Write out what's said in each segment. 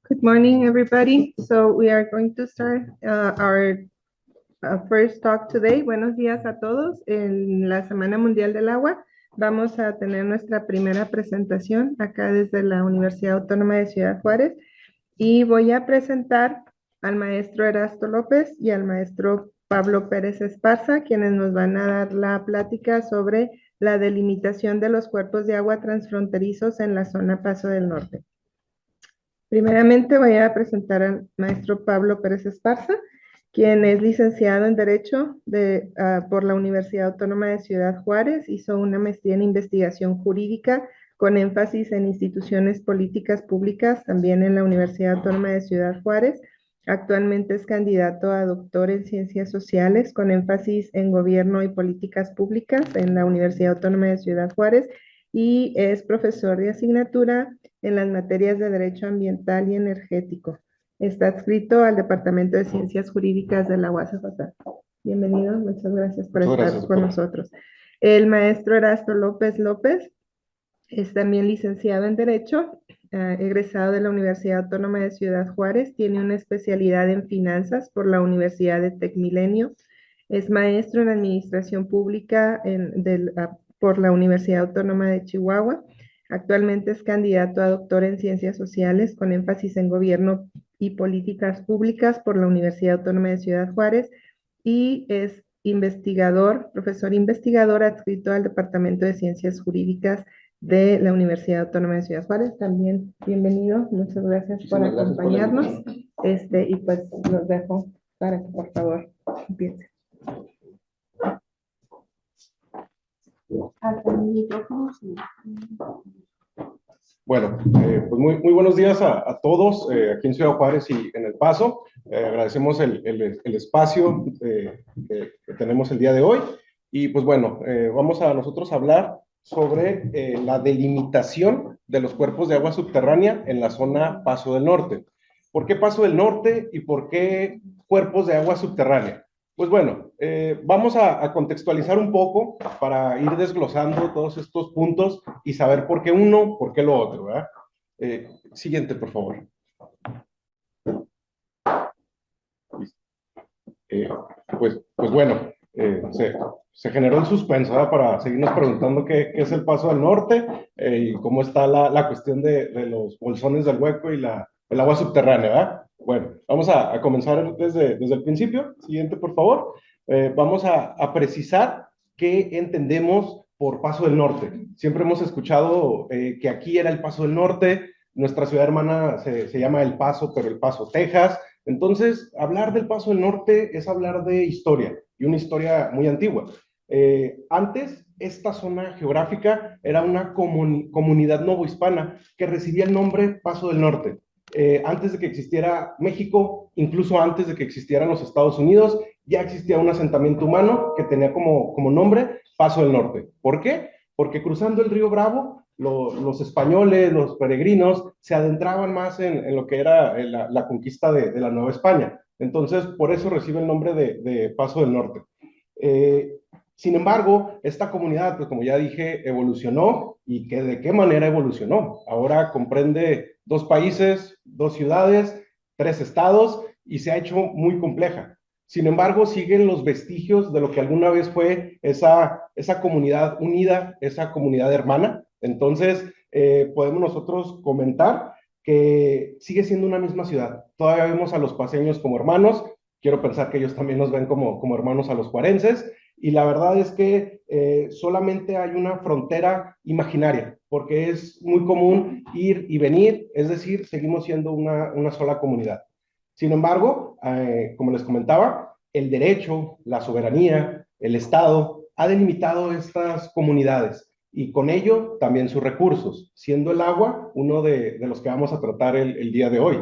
Good morning, everybody. So we are going to start our first talk today. Buenos días a todos. En la Semana Mundial del Agua vamos a tener nuestra primera presentación acá desde la Universidad Autónoma de Ciudad Juárez y voy a presentar al maestro Erasto López y al maestro Pablo Pérez Esparza, quienes nos van a dar la plática sobre la delimitación de los cuerpos de agua transfronterizos en la zona Paso del Norte. Primeramente voy a presentar al maestro Pablo Pérez Esparza, quien es licenciado en Derecho por la Universidad Autónoma de Ciudad Juárez. Hizo una maestría en investigación jurídica con énfasis en instituciones políticas públicas, también en la Universidad Autónoma de Ciudad Juárez. Actualmente es candidato a doctor en Ciencias Sociales con énfasis en Gobierno y Políticas Públicas en la Universidad Autónoma de Ciudad Juárez y es profesor de asignatura en las materias de Derecho Ambiental y Energético. Está adscrito al Departamento de Ciencias Jurídicas de la UASFASA. Bienvenido, muchas gracias por estar con nosotros. El maestro Erasto López López es también licenciado en Derecho, egresado de la Universidad Autónoma de Ciudad Juárez, tiene una especialidad en finanzas por la Universidad de Tecmilenio, es maestro en Administración Pública por la Universidad Autónoma de Chihuahua. Actualmente es candidato a doctor en Ciencias Sociales con énfasis en Gobierno y Políticas Públicas por la Universidad Autónoma de Ciudad Juárez y es investigador, profesor investigador adscrito al Departamento de Ciencias Jurídicas de la Universidad Autónoma de Ciudad Juárez. También bienvenido, muchas gracias por acompañarnos. Y pues los dejo para que por favor empiece. Bueno, pues muy buenos días a todos aquí en Ciudad Juárez y en El Paso. Agradecemos el espacio que tenemos el día de hoy. Y pues bueno, vamos a nosotros hablar sobre la delimitación de los cuerpos de agua subterránea en la zona Paso del Norte. ¿Por qué Paso del Norte y por qué cuerpos de agua subterránea? Pues bueno, vamos a contextualizar un poco para ir desglosando todos estos puntos y saber por qué uno, por qué lo otro, ¿verdad? Siguiente, por favor. Pues bueno, se generó el suspenso, ¿verdad? Para seguirnos preguntando qué es el Paso del Norte y cómo está la cuestión de los bolsones del hueco y el agua subterránea, ¿verdad? Bueno, vamos a comenzar desde el principio. Siguiente, por favor. Vamos a precisar qué entendemos por Paso del Norte. Siempre hemos escuchado que aquí era el Paso del Norte, nuestra ciudad hermana se llama El Paso, pero El Paso, Texas. Entonces, hablar del Paso del Norte es hablar de historia, y una historia muy antigua. Antes, esta zona geográfica era una comunidad novohispana que recibía el nombre Paso del Norte. Antes de que existiera México, incluso antes de que existieran los Estados Unidos, ya existía un asentamiento humano que tenía como nombre Paso del Norte. ¿Por qué? Porque cruzando el río Bravo, los españoles, los peregrinos, se adentraban más en lo que era la conquista de la Nueva España. Entonces, por eso recibe el nombre de Paso del Norte. Sin embargo, esta comunidad, pues como ya dije, evolucionó. ¿Y de qué manera evolucionó? Ahora comprende 2 países, 2 ciudades, 3 estados y se ha hecho muy compleja. Sin embargo, siguen los vestigios de lo que alguna vez fue esa comunidad unida, esa comunidad hermana. Entonces, podemos nosotros comentar que sigue siendo una misma ciudad. Todavía vemos a los paseños como hermanos. Quiero pensar que ellos también nos ven como hermanos a los juarenses. Y la verdad es que solamente hay una frontera imaginaria, porque es muy común ir y venir, es decir, seguimos siendo una sola comunidad. Sin embargo, como les comentaba, el derecho, la soberanía, el Estado ha delimitado estas comunidades y con ello también sus recursos, siendo el agua uno de los que vamos a tratar el día de hoy.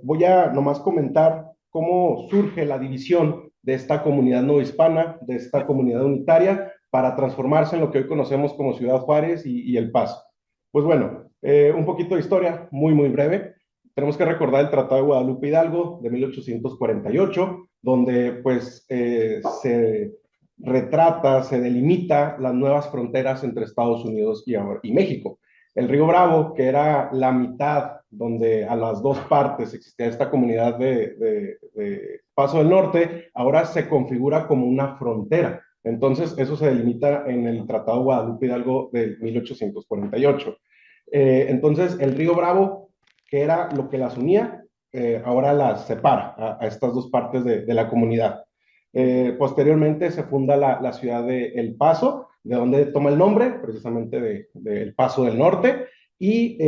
Voy a nomás comentar cómo surge la división de esta comunidad novohispana, de esta comunidad unitaria, para transformarse en lo que hoy conocemos como Ciudad Juárez y El Paso. Pues bueno, un poquito de historia, muy breve. Tenemos que recordar el Tratado de Guadalupe Hidalgo de 1848, donde pues se retrata, se delimita las nuevas fronteras entre Estados Unidos y México. El río Bravo, que era la mitad, donde a las dos partes existía esta comunidad de Paso del Norte, ahora se configura como una frontera. Entonces, eso se delimita en el Tratado Guadalupe Hidalgo de 1848. Entonces, el río Bravo, que era lo que las unía, ahora las separa a estas dos partes de la comunidad. Posteriormente se funda la ciudad de El Paso, de donde toma el nombre, precisamente de El Paso del Norte, y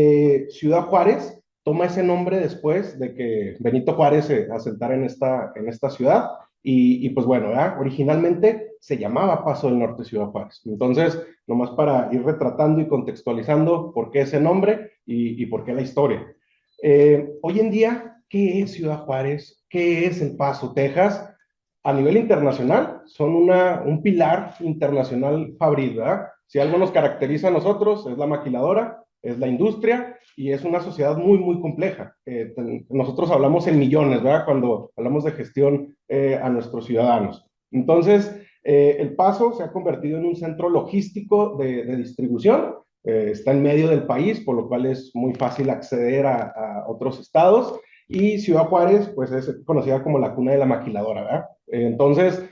Ciudad Juárez toma ese nombre después de que Benito Juárez se asentara en esta ciudad, y pues bueno, ¿verdad? Originalmente se llamaba Paso del Norte Ciudad Juárez. Entonces, nomás para ir retratando y contextualizando por qué ese nombre y por qué la historia. Hoy en día, ¿qué es Ciudad Juárez? ¿Qué es El Paso, Texas? A nivel internacional, son un pilar internacional fabril, ¿verdad? Si algo nos caracteriza a nosotros, es la maquiladora, es la industria y es una sociedad muy, muy compleja. Nosotros hablamos en millones, ¿verdad? Cuando hablamos de gestión a nuestros ciudadanos. Entonces, El Paso se ha convertido en un centro logístico de distribución, está en medio del país, por lo cual es muy fácil acceder a otros estados. Y Ciudad Juárez, pues es conocida como la cuna de la maquiladora, ¿verdad? Entonces,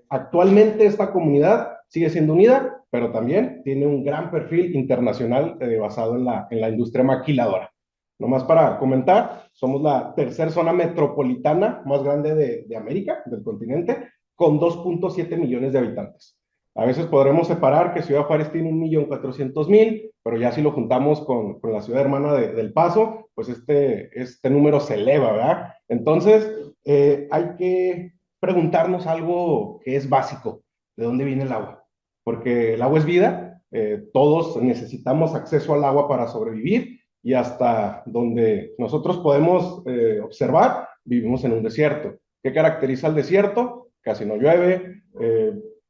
actualmente esta comunidad sigue siendo unida, pero también tiene un gran perfil internacional basado en la industria maquiladora. Nomás para comentar, somos la tercera zona metropolitana más grande de América, del continente, con 2.7 millones de habitantes. A veces podremos separar que Ciudad Juárez tiene 1.400.000, pero ya si lo juntamos con la ciudad hermana del Paso, pues este número se eleva, ¿verdad? Entonces, hay que preguntarnos algo que es básico: ¿de dónde viene el agua? Porque el agua es vida, todos necesitamos acceso al agua para sobrevivir, y hasta donde nosotros podemos observar, vivimos en un desierto. ¿Qué caracteriza el desierto? Casi no llueve,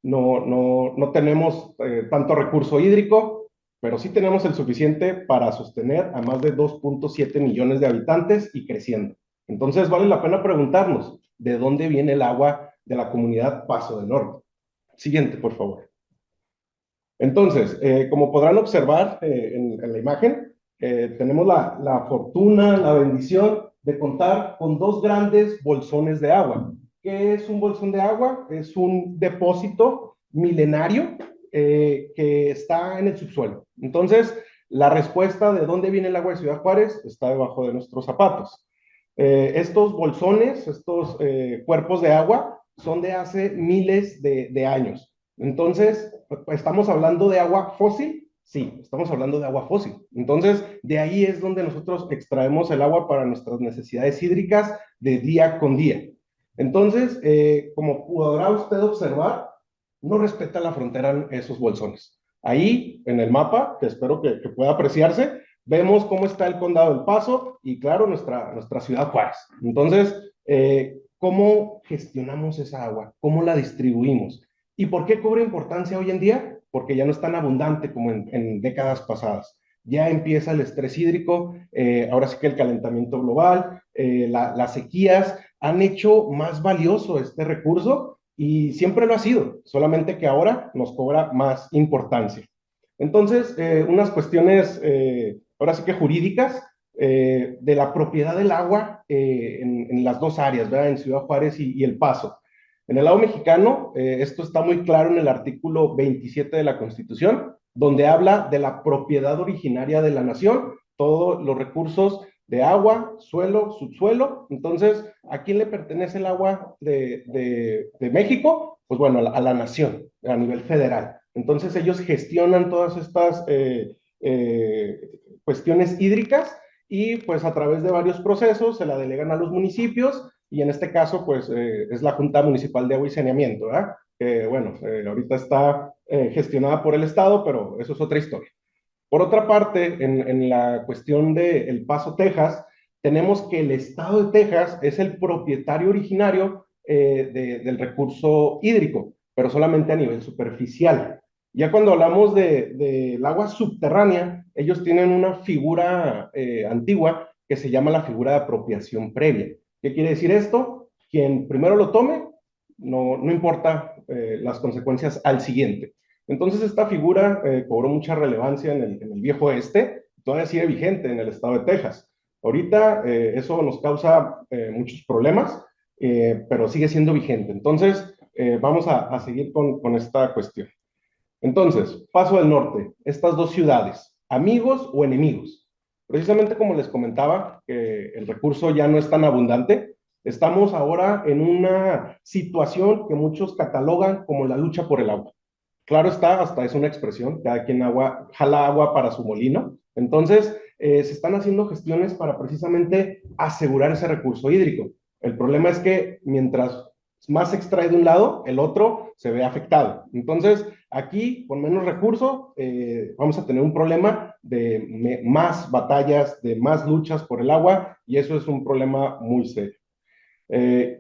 no tenemos tanto recurso hídrico, pero sí tenemos el suficiente para sostener a más de 2.7 millones de habitantes y creciendo. Entonces vale la pena preguntarnos, ¿de dónde viene el agua de la comunidad Paso del Norte? Siguiente, por favor. Entonces, como podrán observar en la imagen, tenemos la fortuna, la bendición de contar con dos grandes bolsones de agua. ¿Qué es un bolsón de agua? Es un depósito milenario que está en el subsuelo. Entonces, la respuesta de dónde viene el agua de Ciudad Juárez está debajo de nuestros zapatos. Estos bolsones, estos cuerpos de agua, son de hace miles de años. Entonces, ¿estamos hablando de agua fósil? Sí, estamos hablando de agua fósil. Entonces, de ahí es donde nosotros extraemos el agua para nuestras necesidades hídricas de día con día. Entonces, como podrá usted observar, no respeta la frontera en esos bolsones. Ahí, en el mapa, que espero que pueda apreciarse, vemos cómo está el condado del Paso y, claro, nuestra ciudad Juárez. Entonces, ¿cómo gestionamos esa agua? ¿Cómo la distribuimos? ¿Y por qué cobra importancia hoy en día? Porque ya no es tan abundante como en décadas pasadas. Ya empieza el estrés hídrico, ahora sí que el calentamiento global, las sequías han hecho más valioso este recurso y siempre lo ha sido, solamente que ahora nos cobra más importancia. Entonces, unas cuestiones, ahora sí que jurídicas, de la propiedad del agua en las dos áreas, ¿verdad? En Ciudad Juárez y El Paso. En el lado mexicano, esto está muy claro en el artículo 27 de la Constitución, donde habla de la propiedad originaria de la nación, todos los recursos de agua, suelo, subsuelo. Entonces, ¿a quién le pertenece el agua de México? Pues bueno, a la nación, a nivel federal. Entonces, ellos gestionan todas estas cuestiones hídricas y pues a través de varios procesos se la delegan a los municipios y en este caso pues es la Junta Municipal de Agua y Saneamiento, ¿verdad? Que bueno, ahorita está gestionada por el Estado, pero eso es otra historia. Por otra parte, en la cuestión de El Paso, Texas, tenemos que el Estado de Texas es el propietario originario del recurso hídrico, pero solamente a nivel superficial. Ya cuando hablamos del agua subterránea, ellos tienen una figura antigua que se llama la figura de apropiación previa. ¿Qué quiere decir esto? Quien primero lo tome, no importa las consecuencias al siguiente. Entonces esta figura cobró mucha relevancia en el viejo oeste, todavía sigue vigente en el estado de Texas. Ahorita eso nos causa muchos problemas, pero sigue siendo vigente. Entonces vamos a seguir con esta cuestión. Entonces, Paso del Norte, estas dos ciudades, amigos o enemigos. Precisamente como les comentaba, que el recurso ya no es tan abundante, estamos ahora en una situación que muchos catalogan como la lucha por el agua. Claro está, hasta es una expresión, cada quien jala agua para su molino. Entonces, se están haciendo gestiones para precisamente asegurar ese recurso hídrico. El problema es que mientras más se extrae de un lado, el otro se ve afectado. Entonces, aquí, con menos recursos, vamos a tener un problema de más batallas, de más luchas por el agua, y eso es un problema muy serio.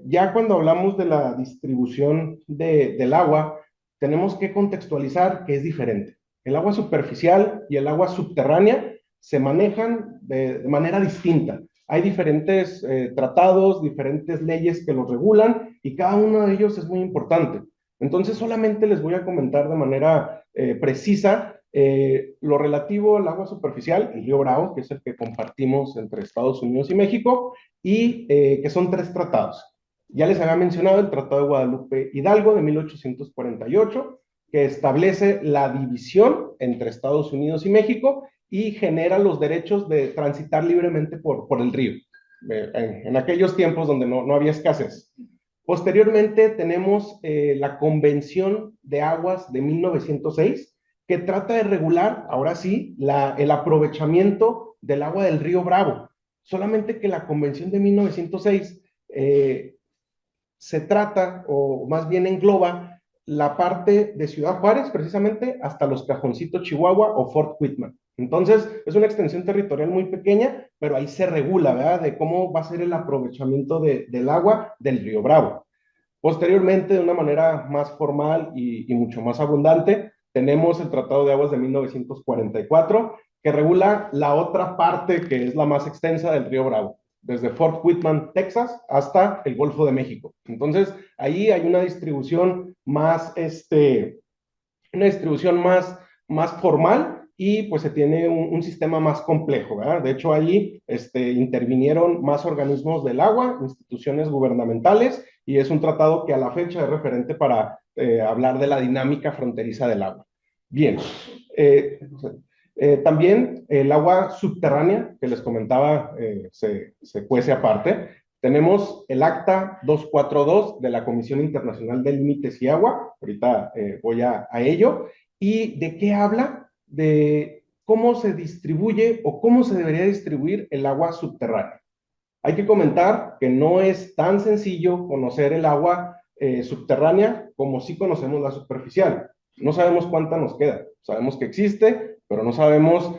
Ya cuando hablamos de la distribución del agua, tenemos que contextualizar que es diferente. El agua superficial y el agua subterránea se manejan de manera distinta. Hay diferentes tratados, diferentes leyes que los regulan y cada uno de ellos es muy importante. Entonces solamente les voy a comentar de manera precisa lo relativo al agua superficial, el río Bravo, que es el que compartimos entre Estados Unidos y México, y que son tres tratados. Ya les había mencionado el Tratado de Guadalupe Hidalgo de 1848, que establece la división entre Estados Unidos y México y genera los derechos de transitar libremente por el río, en aquellos tiempos donde no había escasez. Posteriormente tenemos la Convención de Aguas de 1906, que trata de regular, ahora sí, el aprovechamiento del agua del río Bravo. Solamente que la Convención de 1906 se trata, o más bien engloba, la parte de Ciudad Juárez, precisamente, hasta Los Cajoncitos, Chihuahua, o Fort Whitman. Entonces, es una extensión territorial muy pequeña, pero ahí se regula, ¿verdad?, de cómo va a ser el aprovechamiento del agua del río Bravo. Posteriormente, de una manera más formal y mucho más abundante, tenemos el Tratado de Aguas de 1944, que regula la otra parte que es la más extensa del río Bravo, desde Fort Whitman, Texas, hasta el Golfo de México. Entonces, ahí hay una distribución más formal y pues se tiene un sistema más complejo, ¿verdad? De hecho, allí intervinieron más organismos del agua, instituciones gubernamentales, y es un tratado que a la fecha es referente para hablar de la dinámica fronteriza del agua. Bien, también el agua subterránea, que les comentaba, se cuece aparte. Tenemos el Acta 242 de la Comisión Internacional de Límites y Agua, ahorita voy a ello, y ¿de qué habla? De cómo se distribuye o cómo se debería distribuir el agua subterránea. Hay que comentar que no es tan sencillo conocer el agua subterránea como sí conocemos la superficial. No sabemos cuánta nos queda. Sabemos que existe, pero no sabemos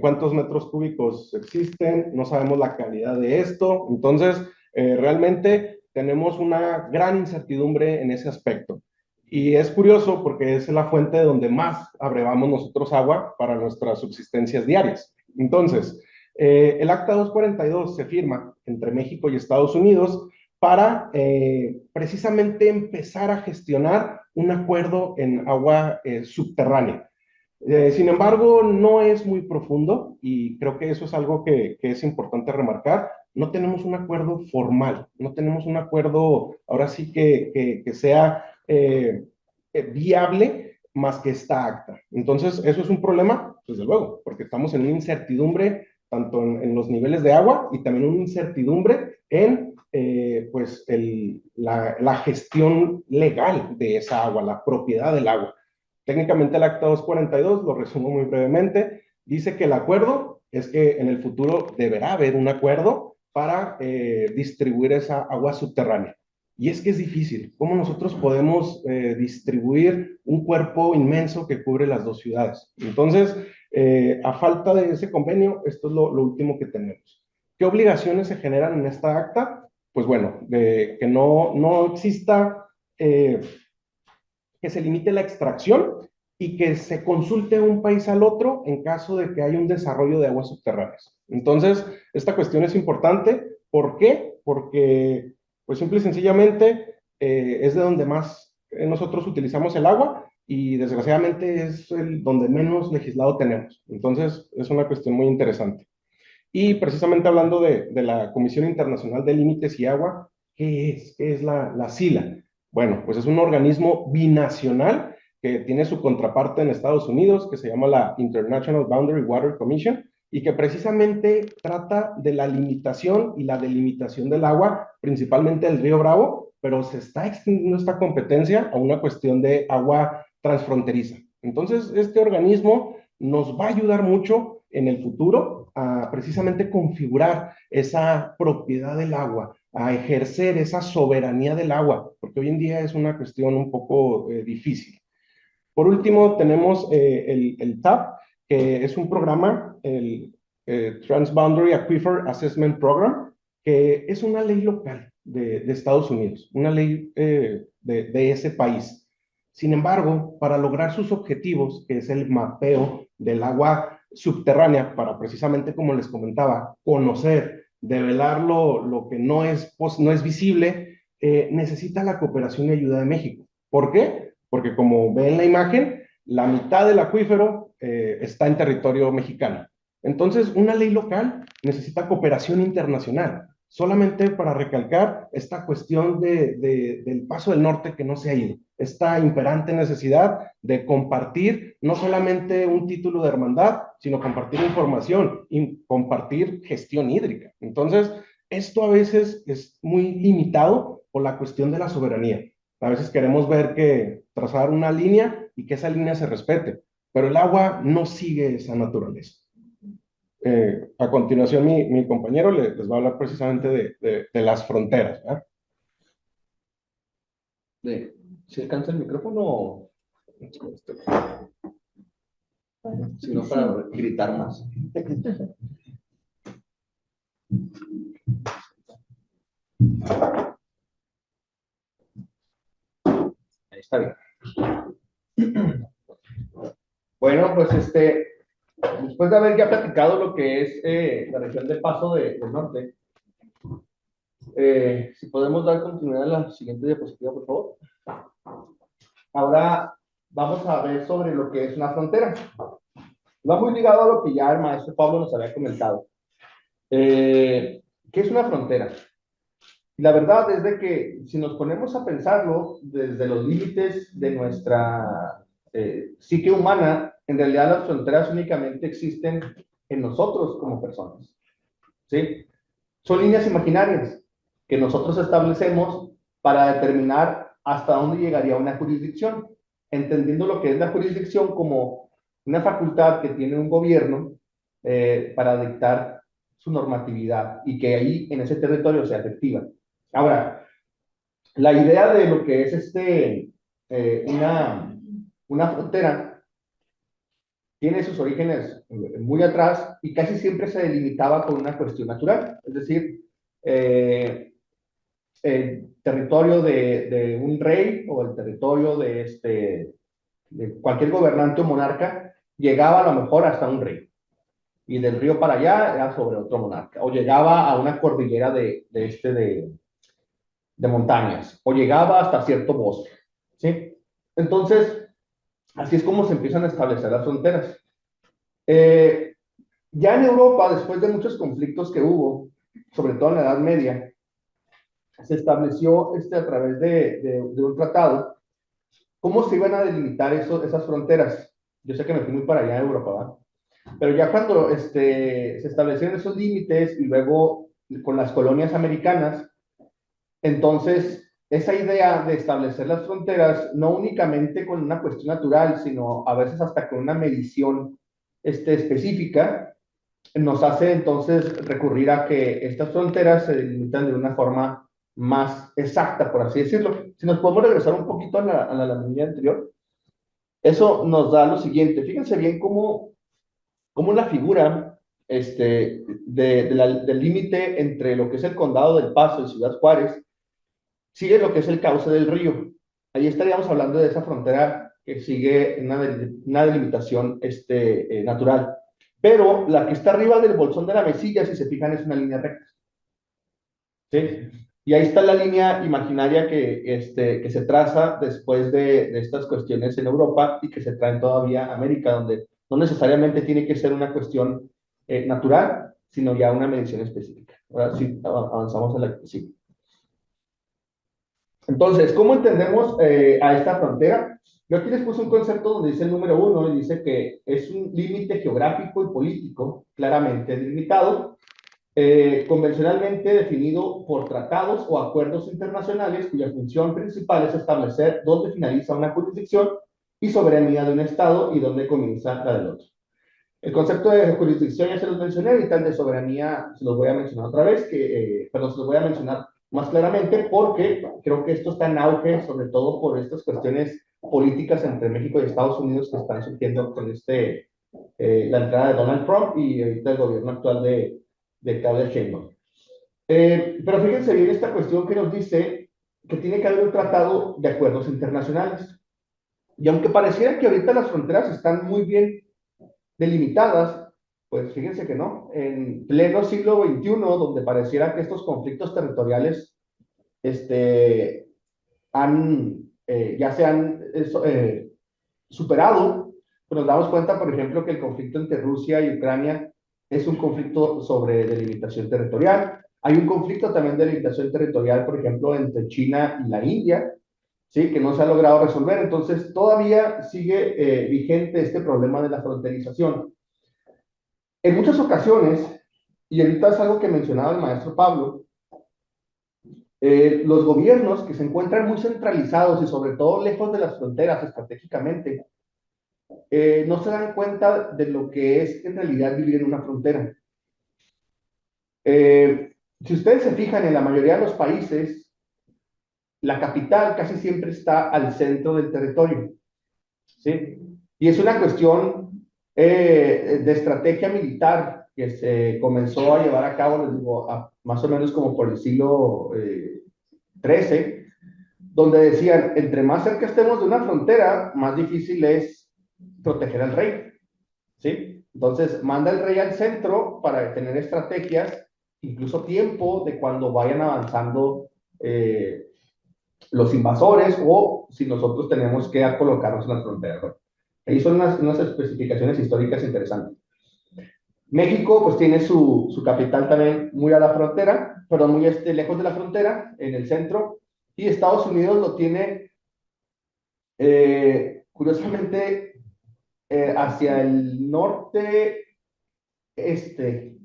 cuántos metros cúbicos existen, no sabemos la calidad de esto. Entonces, realmente tenemos una gran incertidumbre en ese aspecto. Y es curioso porque es la fuente donde más abrevamos nosotros agua para nuestras subsistencias diarias. Entonces, el Acta 242 se firma entre México y Estados Unidos para precisamente empezar a gestionar un acuerdo en agua subterránea. Sin embargo, no es muy profundo y creo que eso es algo que es importante remarcar. No tenemos un acuerdo formal, no tenemos un acuerdo ahora sí que sea viable más que esta acta. Entonces, eso es un problema, desde luego, porque estamos en una incertidumbre tanto en los niveles de agua y también una incertidumbre en pues la gestión legal de esa agua, la propiedad del agua. Técnicamente el Acta 242, lo resumo muy brevemente, dice que el acuerdo es que en el futuro deberá haber un acuerdo para distribuir esa agua subterránea. Y es que es difícil. ¿Cómo nosotros podemos distribuir un cuerpo inmenso que cubre las dos ciudades? Entonces, a falta de ese convenio, esto es lo último que tenemos. ¿Qué obligaciones se generan en esta acta? Pues bueno, de que no exista, que se limite la extracción y que se consulte un país al otro en caso de que haya un desarrollo de aguas subterráneas. Entonces, esta cuestión es importante. ¿Por qué? Porque, pues simple y sencillamente, es de donde más nosotros utilizamos el agua y desgraciadamente es el donde menos legislado tenemos. Entonces, es una cuestión muy interesante. Y precisamente hablando de la Comisión Internacional de Límites y Agua, ¿qué es? ¿Qué es la SILA? Bueno, pues es un organismo binacional que tiene su contraparte en Estados Unidos, que se llama la International Boundary Water Commission, y que precisamente trata de la limitación y la delimitación del agua, principalmente del río Bravo, pero se está extendiendo esta competencia a una cuestión de agua transfronteriza. Entonces, este organismo nos va a ayudar mucho en el futuro a precisamente configurar esa propiedad del agua, a ejercer esa soberanía del agua, porque hoy en día es una cuestión un poco difícil. Por último, tenemos el TAP, que es un programa, el Transboundary Aquifer Assessment Program, que es una ley local de Estados Unidos, una ley de ese país. Sin embargo, para lograr sus objetivos, que es el mapeo del agua subterránea, para precisamente, como les comentaba, conocer, develar lo que no es visible, necesita la cooperación y ayuda de México. ¿Por qué? Porque como ven en la imagen, la mitad del acuífero está en territorio mexicano. Entonces, una ley local necesita cooperación internacional, solamente para recalcar esta cuestión del paso del norte que no se ha ido, esta imperante necesidad de compartir no solamente un título de hermandad, sino compartir información y compartir gestión hídrica. Entonces, esto a veces es muy limitado por la cuestión de la soberanía. A veces queremos ver que trazar una línea y que esa línea se respete, pero el agua no sigue esa naturaleza. A continuación, mi compañero les va a hablar precisamente de las fronteras, ¿verdad? ¿Se alcanza el micrófono? Si no, para gritar más. Ahí está bien. Bueno, pues después de haber ya platicado lo que es la región de Paso del Norte, si podemos dar continuidad a la siguiente diapositiva, por favor. Ahora vamos a ver sobre lo que es una frontera. Va muy ligado a lo que ya el maestro Pablo nos había comentado. ¿Qué es una frontera? La verdad es de que si nos ponemos a pensarlo desde los límites de nuestra psique humana, en realidad las fronteras únicamente existen en nosotros como personas. ¿Sí? Son líneas imaginarias que nosotros establecemos para determinar hasta dónde llegaría una jurisdicción, entendiendo lo que es la jurisdicción como una facultad que tiene un gobierno para dictar su normatividad y que ahí en ese territorio sea efectiva. Ahora, la idea de lo que es una frontera tiene sus orígenes muy atrás y casi siempre se delimitaba con una cuestión natural, es decir, el territorio de un rey o el territorio de cualquier gobernante o monarca llegaba a lo mejor hasta un río y del río para allá era sobre otro monarca o llegaba a una cordillera de montañas o llegaba hasta cierto bosque, ¿sí? Entonces, así es como se empiezan a establecer las fronteras. Ya en Europa, después de muchos conflictos que hubo, sobre todo en la Edad Media, se estableció a través de un tratado cómo se iban a delimitar esas fronteras. Yo sé que me fui muy para allá en Europa, ¿va? Pero ya cuando se establecieron esos límites y luego con las colonias americanas, entonces esa idea de establecer las fronteras no únicamente con una cuestión natural, sino a veces hasta con una medición específica, nos hace entonces recurrir a que estas fronteras se delimitan de una forma más exacta, por así decirlo. Si nos podemos regresar un poquito a la lámina anterior, eso nos da lo siguiente. Fíjense bien cómo la figura del límite entre lo que es el condado del Paso y Ciudad Juárez sigue lo que es el cauce del río. Ahí estaríamos hablando de esa frontera que sigue una delimitación natural. Pero la que está arriba del bolsón de la mesilla, si se fijan, es una línea recta. ¿Sí? Y ahí está la línea imaginaria que se traza después de estas cuestiones en Europa y que se traen todavía a América, donde no necesariamente tiene que ser una cuestión natural, sino ya una medición específica. Ahora sí, avanzamos a la que sigue. Entonces, ¿cómo entendemos a esta frontera? Yo aquí les puse un concepto donde dice el número 1 y dice que es un límite geográfico y político claramente delimitado, convencionalmente definido por tratados o acuerdos internacionales cuya función principal es establecer dónde finaliza una jurisdicción y soberanía de un Estado y dónde comienza la del otro. El concepto de jurisdicción ya se los mencioné, ahorita el de soberanía se los voy a mencionar otra vez, perdón, se los voy a mencionar más claramente porque creo que esto está en auge, sobre todo por estas cuestiones políticas entre México y Estados Unidos que están surgiendo con la entrada de Donald Trump y ahorita el gobierno actual de Claudia Sheinbaum. Pero fíjense bien esta cuestión que nos dice que tiene que haber un tratado de acuerdos internacionales. Y aunque pareciera que ahorita las fronteras están muy bien delimitadas, pues fíjense que no. En pleno siglo XXI, donde pareciera que estos conflictos territoriales ya se han superado, pues nos damos cuenta, por ejemplo, que el conflicto entre Rusia y Ucrania es un conflicto sobre delimitación territorial. Hay un conflicto también de delimitación territorial, por ejemplo, entre China y la India, ¿sí? Que no se ha logrado resolver. Entonces, todavía sigue vigente este problema de la fronterización. En muchas ocasiones, y ahorita es algo que mencionaba el maestro Pablo, los gobiernos que se encuentran muy centralizados y sobre todo lejos de las fronteras estratégicamente, no se dan cuenta de lo que es en realidad vivir en una frontera. Si ustedes se fijan, en la mayoría de los países, la capital casi siempre está al centro del territorio, ¿sí? Y es una cuestión de estrategia militar que se comenzó a llevar a cabo, les digo, más o menos como por el siglo XIII, donde decían, entre más cerca estemos de una frontera, más difícil es proteger al rey, ¿sí? Entonces, manda el rey al centro para tener estrategias, incluso tiempo de cuando vayan avanzando los invasores o si nosotros tenemos que colocarnos en la frontera, ¿no? Ahí son unas especificaciones históricas interesantes. México, pues tiene su capital también muy a la frontera, pero muy lejos de la frontera, en el centro, y Estados Unidos lo tiene, curiosamente, hacia el norte este.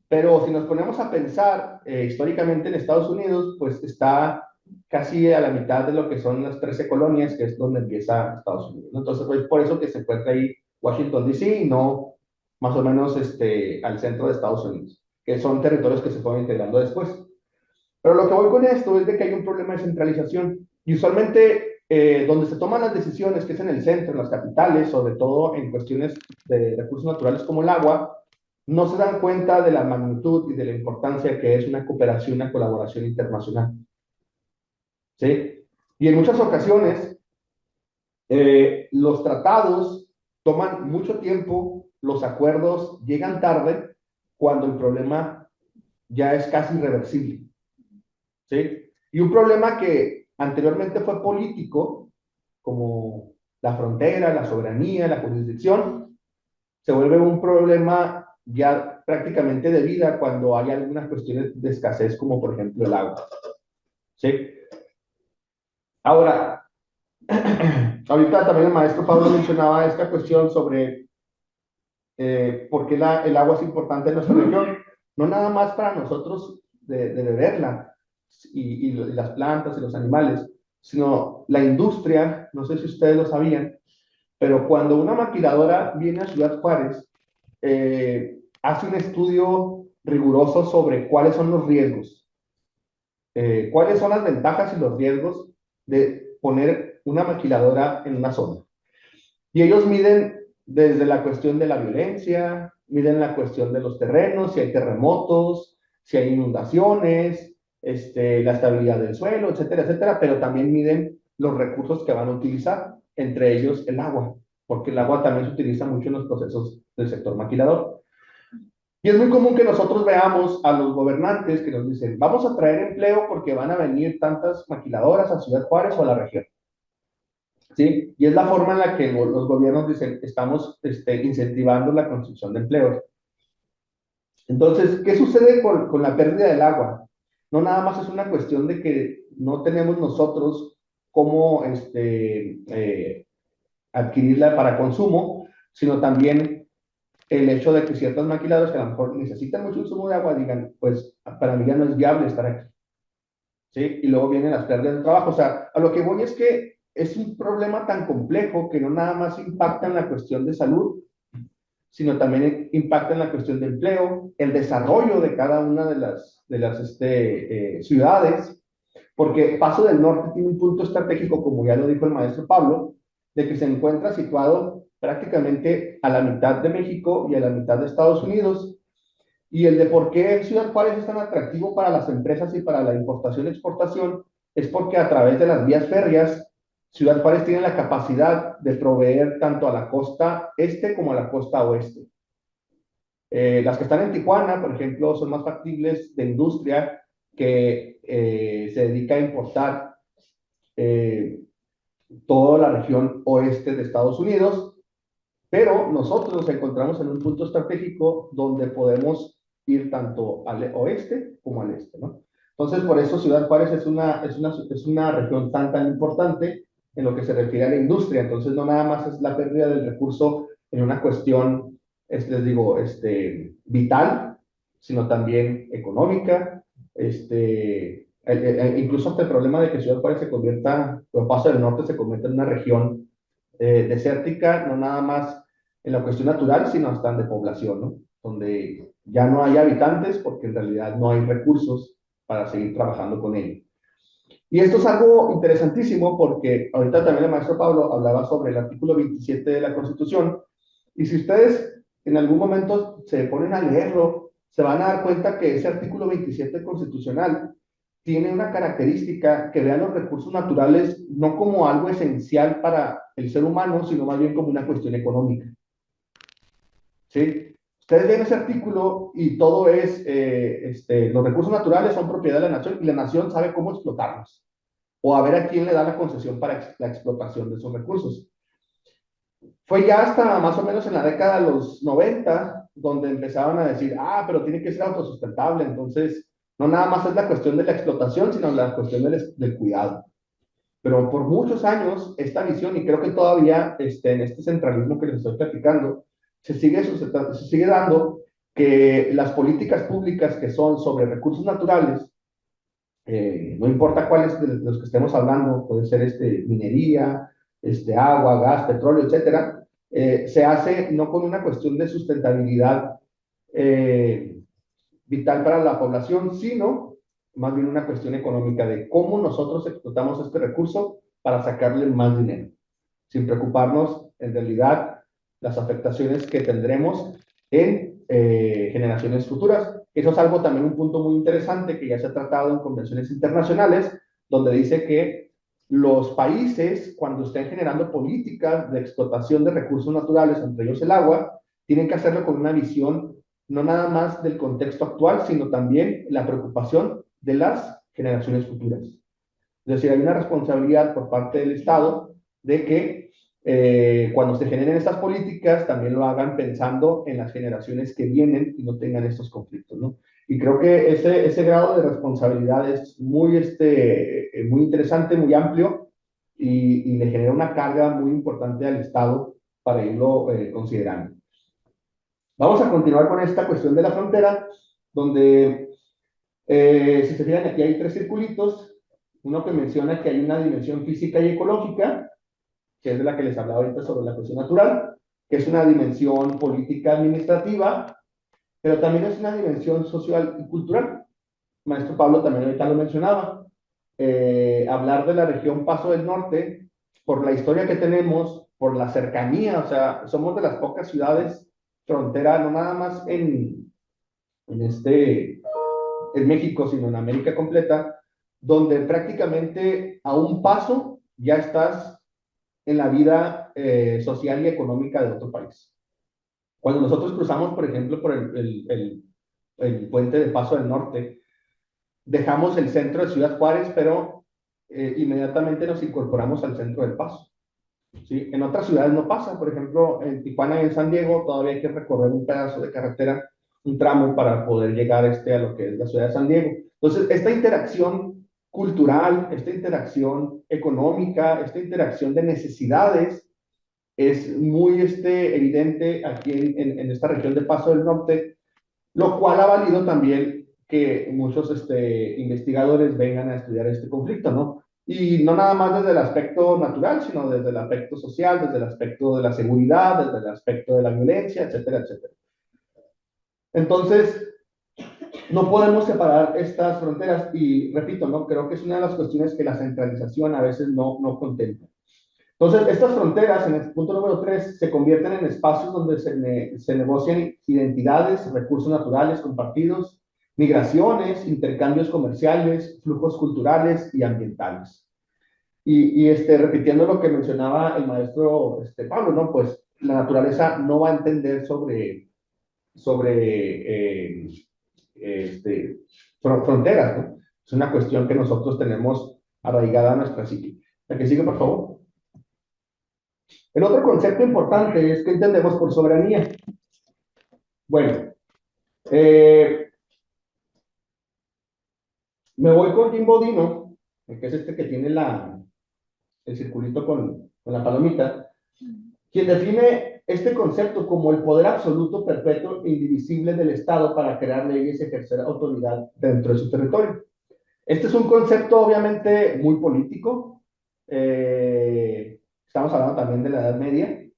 Pero si nos ponemos a pensar históricamente en Estados Unidos, pues está casi a la mitad de lo que son las 13 colonias, que es donde empieza Estados Unidos, ¿no? Entonces, pues por eso que se encuentra ahí Washington, D.C., y no más o menos al centro de Estados Unidos, que son territorios que se fueron integrando después. Pero lo que voy con esto es de que hay un problema de centralización. Y usualmente, donde se toman las decisiones, que es en el centro, en las capitales, sobre todo en cuestiones de recursos naturales como el agua, no se dan cuenta de la magnitud y de la importancia que es una cooperación, una colaboración internacional. ¿Sí? Y en muchas ocasiones, los tratados toman mucho tiempo, los acuerdos llegan tarde, cuando el problema ya es casi irreversible. ¿Sí? Y un problema que anteriormente fue político, como la frontera, la soberanía, la jurisdicción, se vuelve un problema ya prácticamente de vida cuando hay algunas cuestiones de escasez, como por ejemplo el agua. ¿Sí? Ahora, ahorita también el maestro Pablo mencionaba esta cuestión sobre por qué el agua es importante en nuestra región. No nada más para nosotros de beberla y las plantas y los animales, sino la industria. No sé si ustedes lo sabían, pero cuando una maquiladora viene a Ciudad Juárez, hace un estudio riguroso sobre cuáles son los riesgos, cuáles son las ventajas y los riesgos de poner una maquiladora en una zona. Y ellos miden desde la cuestión de la violencia, miden la cuestión de los terrenos, si hay terremotos, si hay inundaciones, la estabilidad del suelo, etcétera, etcétera, pero también miden los recursos que van a utilizar, entre ellos el agua, porque el agua también se utiliza mucho en los procesos del sector maquilador. Y es muy común que nosotros veamos a los gobernantes que nos dicen, vamos a traer empleo porque van a venir tantas maquiladoras a Ciudad Juárez o a la región. ¿Sí? Y es la forma en la que los gobiernos dicen, estamos incentivando la construcción de empleos. Entonces, ¿qué sucede con la pérdida del agua? No nada más es una cuestión de que no tenemos nosotros cómo adquirirla para consumo, sino también el hecho de que ciertas maquiladoras que a lo mejor necesitan mucho consumo de agua digan, pues para mí ya no es viable estar aquí. ¿Sí? Y luego vienen las pérdidas de trabajo. O sea, a lo que voy es que es un problema tan complejo que no nada más impacta en la cuestión de salud, sino también impacta en la cuestión de empleo, el desarrollo de cada una de las ciudades, porque Paso del Norte tiene un punto estratégico, como ya lo dijo el maestro Pablo, de que se encuentra situado prácticamente a la mitad de México y a la mitad de Estados Unidos, y el de por qué Ciudad Juárez es tan atractivo para las empresas y para la importación y exportación es porque a través de las vías férreas, Ciudad Juárez tiene la capacidad de proveer tanto a la costa este como a la costa oeste. Las que están en Tijuana, por ejemplo, son más factibles de industria que se dedica a importar eh, toda la región oeste de Estados Unidos, pero nosotros nos encontramos en un punto estratégico donde podemos ir tanto al oeste como al este, ¿no? Entonces, por eso Ciudad Juárez es una región tan importante en lo que se refiere a la industria. Entonces, no nada más es la pérdida del recurso en una cuestión, les digo, vital, sino también económica, incluso hasta el problema de que Ciudad Juárez se convierta, o Paso del Norte se convierta en una región desértica, no nada más en la cuestión natural, sino hasta de población, ¿no? Donde ya no hay habitantes porque en realidad no hay recursos para seguir trabajando con ellos. Y esto es algo interesantísimo porque ahorita también el maestro Pablo hablaba sobre el artículo 27 de la Constitución, y si ustedes en algún momento se ponen a leerlo, se van a dar cuenta que ese artículo 27 constitucional tiene una característica que ve a los recursos naturales no como algo esencial para el ser humano, sino más bien como una cuestión económica. ¿Sí? Ustedes ven ese artículo y todo es, los recursos naturales son propiedad de la nación y la nación sabe cómo explotarlos o a ver a quién le da la concesión para la explotación de esos recursos. Fue ya hasta más o menos en la década de los 90 donde empezaban a decir, pero tiene que ser autosustentable, entonces no nada más es la cuestión de la explotación, sino la cuestión del cuidado. Pero por muchos años esta visión, y creo que todavía en este centralismo que les estoy platicando, se sigue dando que las políticas públicas que son sobre recursos naturales, no importa cuáles de los que estemos hablando, puede ser minería, agua, gas, petróleo, etcétera, se hace no con una cuestión de sustentabilidad vital para la población, sino más bien una cuestión económica de cómo nosotros explotamos este recurso para sacarle más dinero, sin preocuparnos en realidad las afectaciones que tendremos en generaciones futuras. Eso es algo también un punto muy interesante que ya se ha tratado en convenciones internacionales, donde dice que los países, cuando estén generando políticas de explotación de recursos naturales, entre ellos el agua, tienen que hacerlo con una visión no nada más del contexto actual, sino también la preocupación de las generaciones futuras. Es decir, hay una responsabilidad por parte del Estado de que cuando se generen estas políticas también lo hagan pensando en las generaciones que vienen y no tengan estos conflictos, ¿no? Y creo que ese grado de responsabilidad es muy interesante, muy amplio, y le genera una carga muy importante al Estado para irlo considerando. Vamos a continuar con esta cuestión de la frontera, donde, si se fijan, aquí hay 3 circulitos. Uno que menciona que hay una dimensión física y ecológica, que es de la que les hablaba ahorita sobre la cuestión natural, que es una dimensión política administrativa, pero también es una dimensión social y cultural. Maestro Pablo también ahorita lo mencionaba. Hablar de la región Paso del Norte, por la historia que tenemos, por la cercanía, o sea, somos de las pocas ciudades frontera, no nada más en México, sino en América completa, donde prácticamente a un paso ya estás en la vida social y económica de otro país. Cuando nosotros cruzamos, por ejemplo, por el puente de Paso del Norte, dejamos el centro de Ciudad Juárez, pero inmediatamente nos incorporamos al centro del Paso. ¿Sí? En otras ciudades no pasa, por ejemplo, en Tijuana y en San Diego todavía hay que recorrer un pedazo de carretera, un tramo para poder llegar a lo que es la ciudad de San Diego. Entonces, esta interacción cultural, esta interacción económica, esta interacción de necesidades es muy evidente aquí en esta región de Paso del Norte, lo cual ha valido también que muchos investigadores vengan a estudiar este conflicto, ¿no? Y no nada más desde el aspecto natural, sino desde el aspecto social, desde el aspecto de la seguridad, desde el aspecto de la violencia, etcétera, etcétera. Entonces, no podemos separar estas fronteras y, repito, ¿no? Creo que es una de las cuestiones que la centralización a veces no contempla. Entonces, estas fronteras, en el punto número 3, se convierten en espacios donde se negocian identidades, recursos naturales compartidos, migraciones, intercambios comerciales, flujos culturales y ambientales. Repitiendo lo que mencionaba el maestro Pablo, ¿no? Pues la naturaleza no va a entender sobre fronteras, ¿no? Es una cuestión que nosotros tenemos arraigada a nuestra psique. La que sigue, por favor. El otro concepto importante es que entendemos por soberanía. Bueno, me voy con Jim Bodino, que es que tiene el circulito con la palomita, quien define este concepto como el poder absoluto, perpetuo e indivisible del Estado para crear leyes y ejercer autoridad dentro de su territorio. Este es un concepto obviamente muy político. Estamos hablando también de la Edad Media,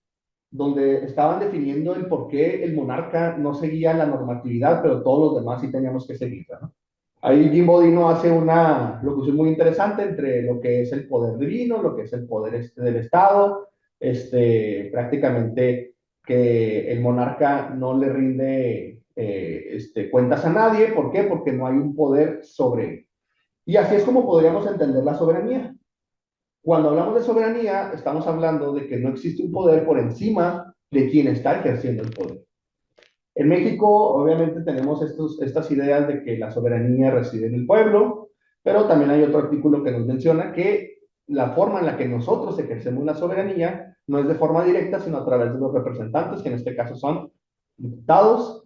donde estaban definiendo el por qué el monarca no seguía la normatividad, pero todos los demás sí teníamos que seguirla, ¿no? Ahí Jim Bodino hace una locución muy interesante entre lo que es el poder divino, lo que es el poder del Estado, prácticamente que el monarca no le rinde cuentas a nadie. ¿Por qué? Porque no hay un poder sobre él. Y así es como podríamos entender la soberanía. Cuando hablamos de soberanía, estamos hablando de que no existe un poder por encima de quien está ejerciendo el poder. En México, obviamente, tenemos estas ideas de que la soberanía reside en el pueblo, pero también hay otro artículo que nos menciona que la forma en la que nosotros ejercemos la soberanía no es de forma directa, sino a través de los representantes, que en este caso son diputados,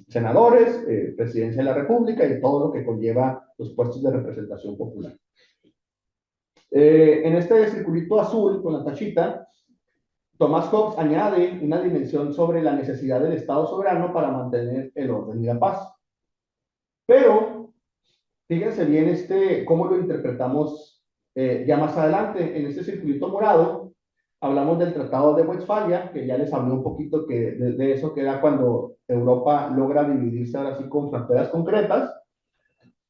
senadores, presidencia de la República y todo lo que conlleva los puestos de representación popular. En este circulito azul con la tachita, Thomas Hobbes añade una dimensión sobre la necesidad del Estado soberano para mantener el orden y la paz. Pero, fíjense bien cómo lo interpretamos ya más adelante. En este circulito morado, hablamos del Tratado de Westfalia, que ya les hablé un poquito de eso, que era cuando Europa logra dividirse ahora sí con fronteras concretas.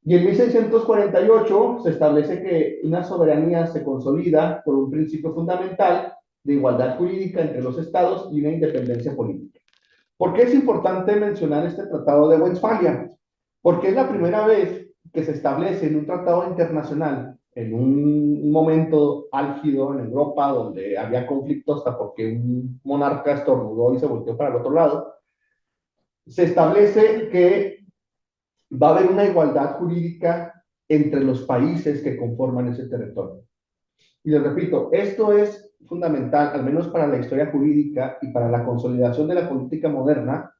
Y en 1648 se establece que una soberanía se consolida por un principio fundamental de igualdad jurídica entre los estados y una independencia política. ¿Por qué es importante mencionar este Tratado de Westfalia? Porque es la primera vez que se establece en un tratado internacional, en un momento álgido en Europa, donde había conflictos hasta porque un monarca estornudó y se volteó para el otro lado, se establece que va a haber una igualdad jurídica entre los países que conforman ese territorio. Y les repito, esto es fundamental, al menos para la historia jurídica y para la consolidación de la política moderna,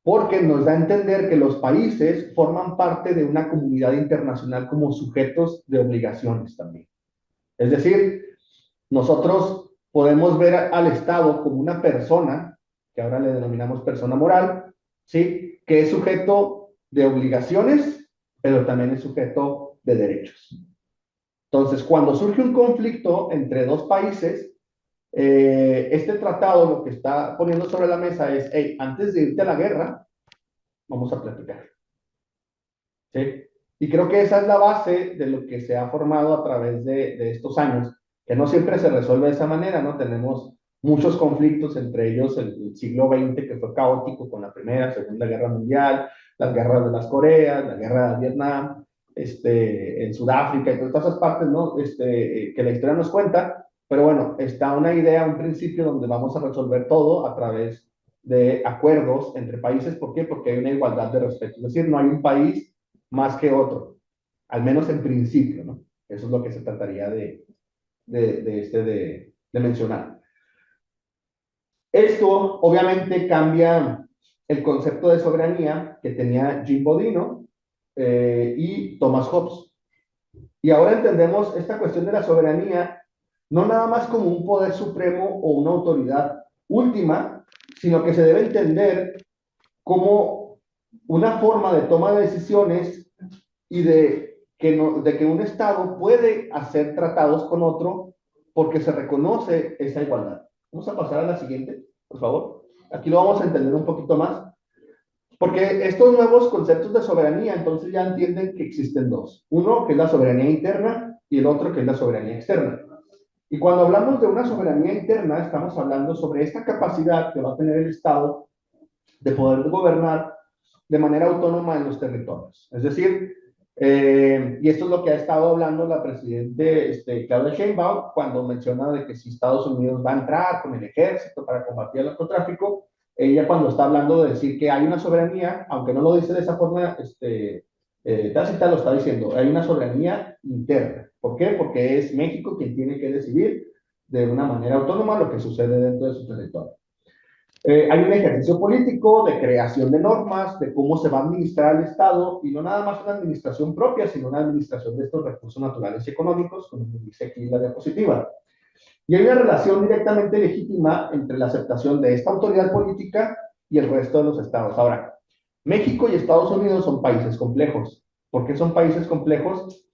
porque nos da a entender que los países forman parte de una comunidad internacional como sujetos de obligaciones también. Es decir, nosotros podemos ver al Estado como una persona, que ahora le denominamos persona moral, ¿sí? Que es sujeto de obligaciones, pero también es sujeto de derechos. Entonces, cuando surge un conflicto entre dos países, este tratado lo que está poniendo sobre la mesa es, hey, antes de irte a la guerra, vamos a platicar. ¿Sí? Y creo que esa es la base de lo que se ha formado a través de estos años, que no siempre se resuelve de esa manera, ¿no? Tenemos muchos conflictos, entre ellos el siglo XX, que fue caótico con la Primera, Segunda Guerra Mundial, las guerras de las Coreas, la guerra de Vietnam, en Sudáfrica y todas esas partes, ¿no? Que la historia nos cuenta, Pero bueno, está una idea, un principio donde vamos a resolver todo a través de acuerdos entre países. ¿Por qué? Porque hay una igualdad de respeto. Es decir, no hay un país más que otro, al menos en principio, ¿no? Eso es lo que se trataría de mencionar. Esto obviamente cambia el concepto de soberanía que tenía Jim Bodino y Thomas Hobbes. Y ahora entendemos esta cuestión de la soberanía no nada más como un poder supremo o una autoridad última, sino que se debe entender como una forma de toma de decisiones y de que un Estado puede hacer tratados con otro porque se reconoce esa igualdad. Vamos a pasar a la siguiente, por favor. Aquí lo vamos a entender un poquito más. Porque estos nuevos conceptos de soberanía, entonces ya entienden que existen dos. Uno que es la soberanía interna y el otro que es la soberanía externa. Y cuando hablamos de una soberanía interna, estamos hablando sobre esta capacidad que va a tener el Estado de poder gobernar de manera autónoma en los territorios. Es decir, y esto es lo que ha estado hablando la presidente Claudia Sheinbaum cuando menciona de que si Estados Unidos va a entrar con el ejército para combatir el narcotráfico, ella cuando está hablando de decir que hay una soberanía, aunque no lo dice de esa forma tácita, lo está diciendo, hay una soberanía interna. ¿Por qué? Porque es México quien tiene que decidir de una manera autónoma lo que sucede dentro de su territorio. Hay un ejercicio político de creación de normas, de cómo se va a administrar el Estado, y no nada más una administración propia, sino una administración de estos recursos naturales y económicos, como dice aquí la diapositiva. Y hay una relación directamente legítima entre la aceptación de esta autoridad política y el resto de los estados. Ahora, México y Estados Unidos son países complejos. ¿Por qué son países complejos?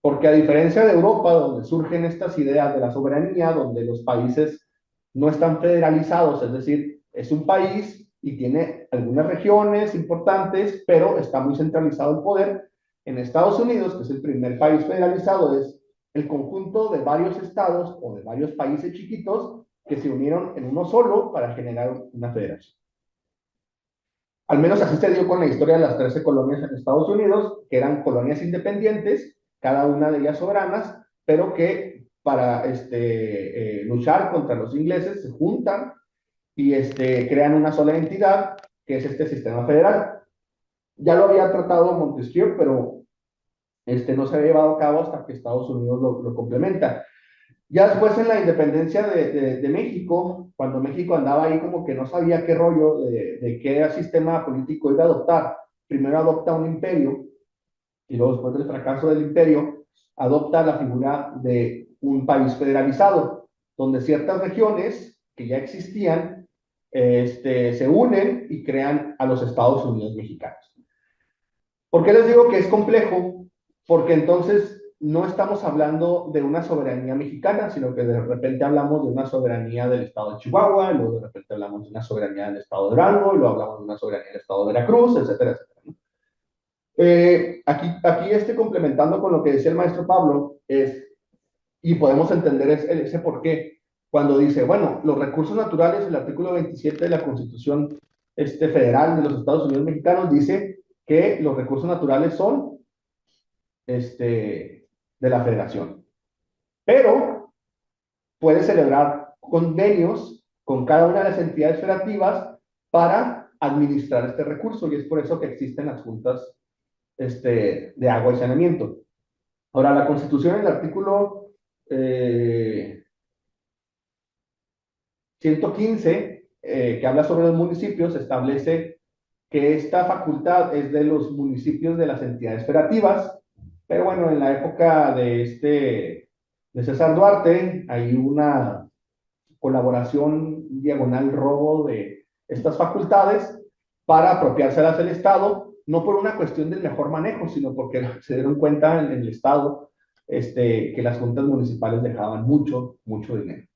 Porque a diferencia de Europa, donde surgen estas ideas de la soberanía, donde los países no están federalizados, es decir, es un país y tiene algunas regiones importantes, pero está muy centralizado el poder. En Estados Unidos, que es el primer país federalizado, es el conjunto de varios estados o de varios países chiquitos que se unieron en uno solo para generar una federación. Al menos así se dio con la historia de las 13 colonias en Estados Unidos, que eran colonias independientes, cada una de ellas soberanas, pero que para luchar contra los ingleses se juntan y crean una sola entidad, que es este sistema federal. Ya lo había tratado Montesquieu, pero no se había llevado a cabo hasta que Estados Unidos lo complementa. Ya después en la independencia de México, cuando México andaba ahí como que no sabía qué rollo de qué sistema político iba a adoptar, primero adopta un imperio y luego después del fracaso del imperio, adopta la figura de un país federalizado, donde ciertas regiones que ya existían se unen y crean a los Estados Unidos mexicanos. ¿Por qué les digo que es complejo? Porque entonces no estamos hablando de una soberanía mexicana, sino que de repente hablamos de una soberanía del estado de Chihuahua, y luego de repente hablamos de una soberanía del estado de Durango, y luego hablamos de una soberanía del estado de Veracruz, etcétera, etcétera, ¿no? Aquí complementando con lo que decía el maestro Pablo, y podemos entender ese por qué, cuando dice, bueno, los recursos naturales, el artículo 27 de la Constitución Federal de los Estados Unidos Mexicanos dice que los recursos naturales son de la federación. Pero puede celebrar convenios con cada una de las entidades federativas para administrar este recurso, y es por eso que existen las juntas de agua y saneamiento. Ahora, la Constitución, en el artículo 115, que habla sobre los municipios, establece que esta facultad es de los municipios de las entidades federativas, pero bueno, en la época de César Duarte, hay una colaboración diagonal robo de estas facultades para apropiárselas del Estado, no por una cuestión del mejor manejo, sino porque se dieron cuenta en el Estado que las juntas municipales dejaban mucho, mucho dinero.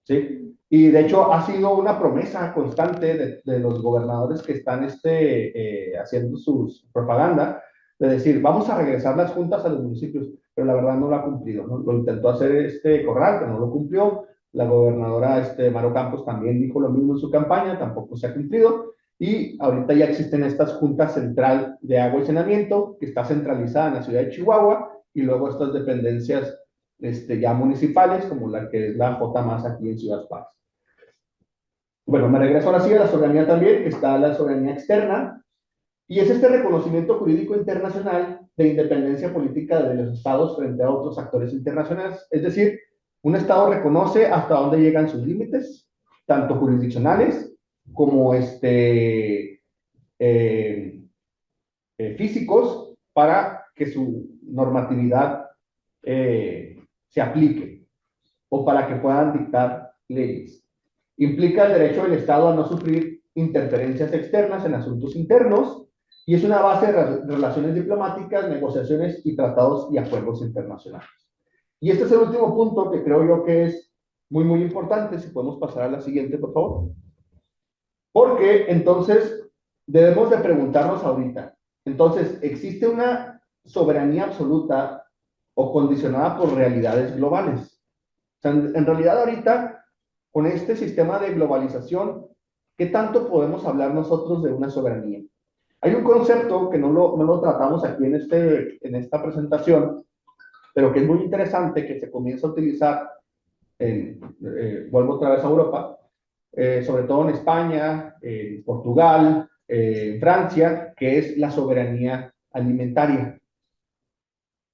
¿Sí? Y de hecho ha sido una promesa constante de los gobernadores que están haciendo su propaganda, de decir, vamos a regresar las juntas a los municipios, pero la verdad no lo ha cumplido, ¿no? Lo intentó hacer Corral, pero no lo cumplió. La gobernadora Maro Campos también dijo lo mismo en su campaña, tampoco se ha cumplido. Y ahorita ya existen estas juntas central de agua y saneamiento, que está centralizada en la ciudad de Chihuahua, y luego estas dependencias ya municipales, como la que es la J más aquí en Ciudad Juárez. Bueno, me regreso ahora sí a la soberanía también, que está la soberanía externa, y es este reconocimiento jurídico internacional de independencia política de los estados frente a otros actores internacionales. Es decir, un estado reconoce hasta dónde llegan sus límites, tanto jurisdiccionales como físicos, para que su normatividad se aplique o para que puedan dictar leyes. Implica el derecho del Estado a no sufrir interferencias externas en asuntos internos y es una base de relaciones diplomáticas, negociaciones y tratados y acuerdos internacionales. Y este es el último punto que creo yo que es muy, muy importante. Si podemos pasar a la siguiente, por favor. Porque entonces debemos de preguntarnos ahorita, entonces, ¿existe una soberanía absoluta o condicionada por realidades globales? O sea, en realidad ahorita, con este sistema de globalización, ¿qué tanto podemos hablar nosotros de una soberanía? Hay un concepto que no lo tratamos aquí en esta presentación, pero que es muy interesante, que se comienza a utilizar, vuelvo otra vez a Europa, sobre todo en España, Portugal, Francia, que es la soberanía alimentaria.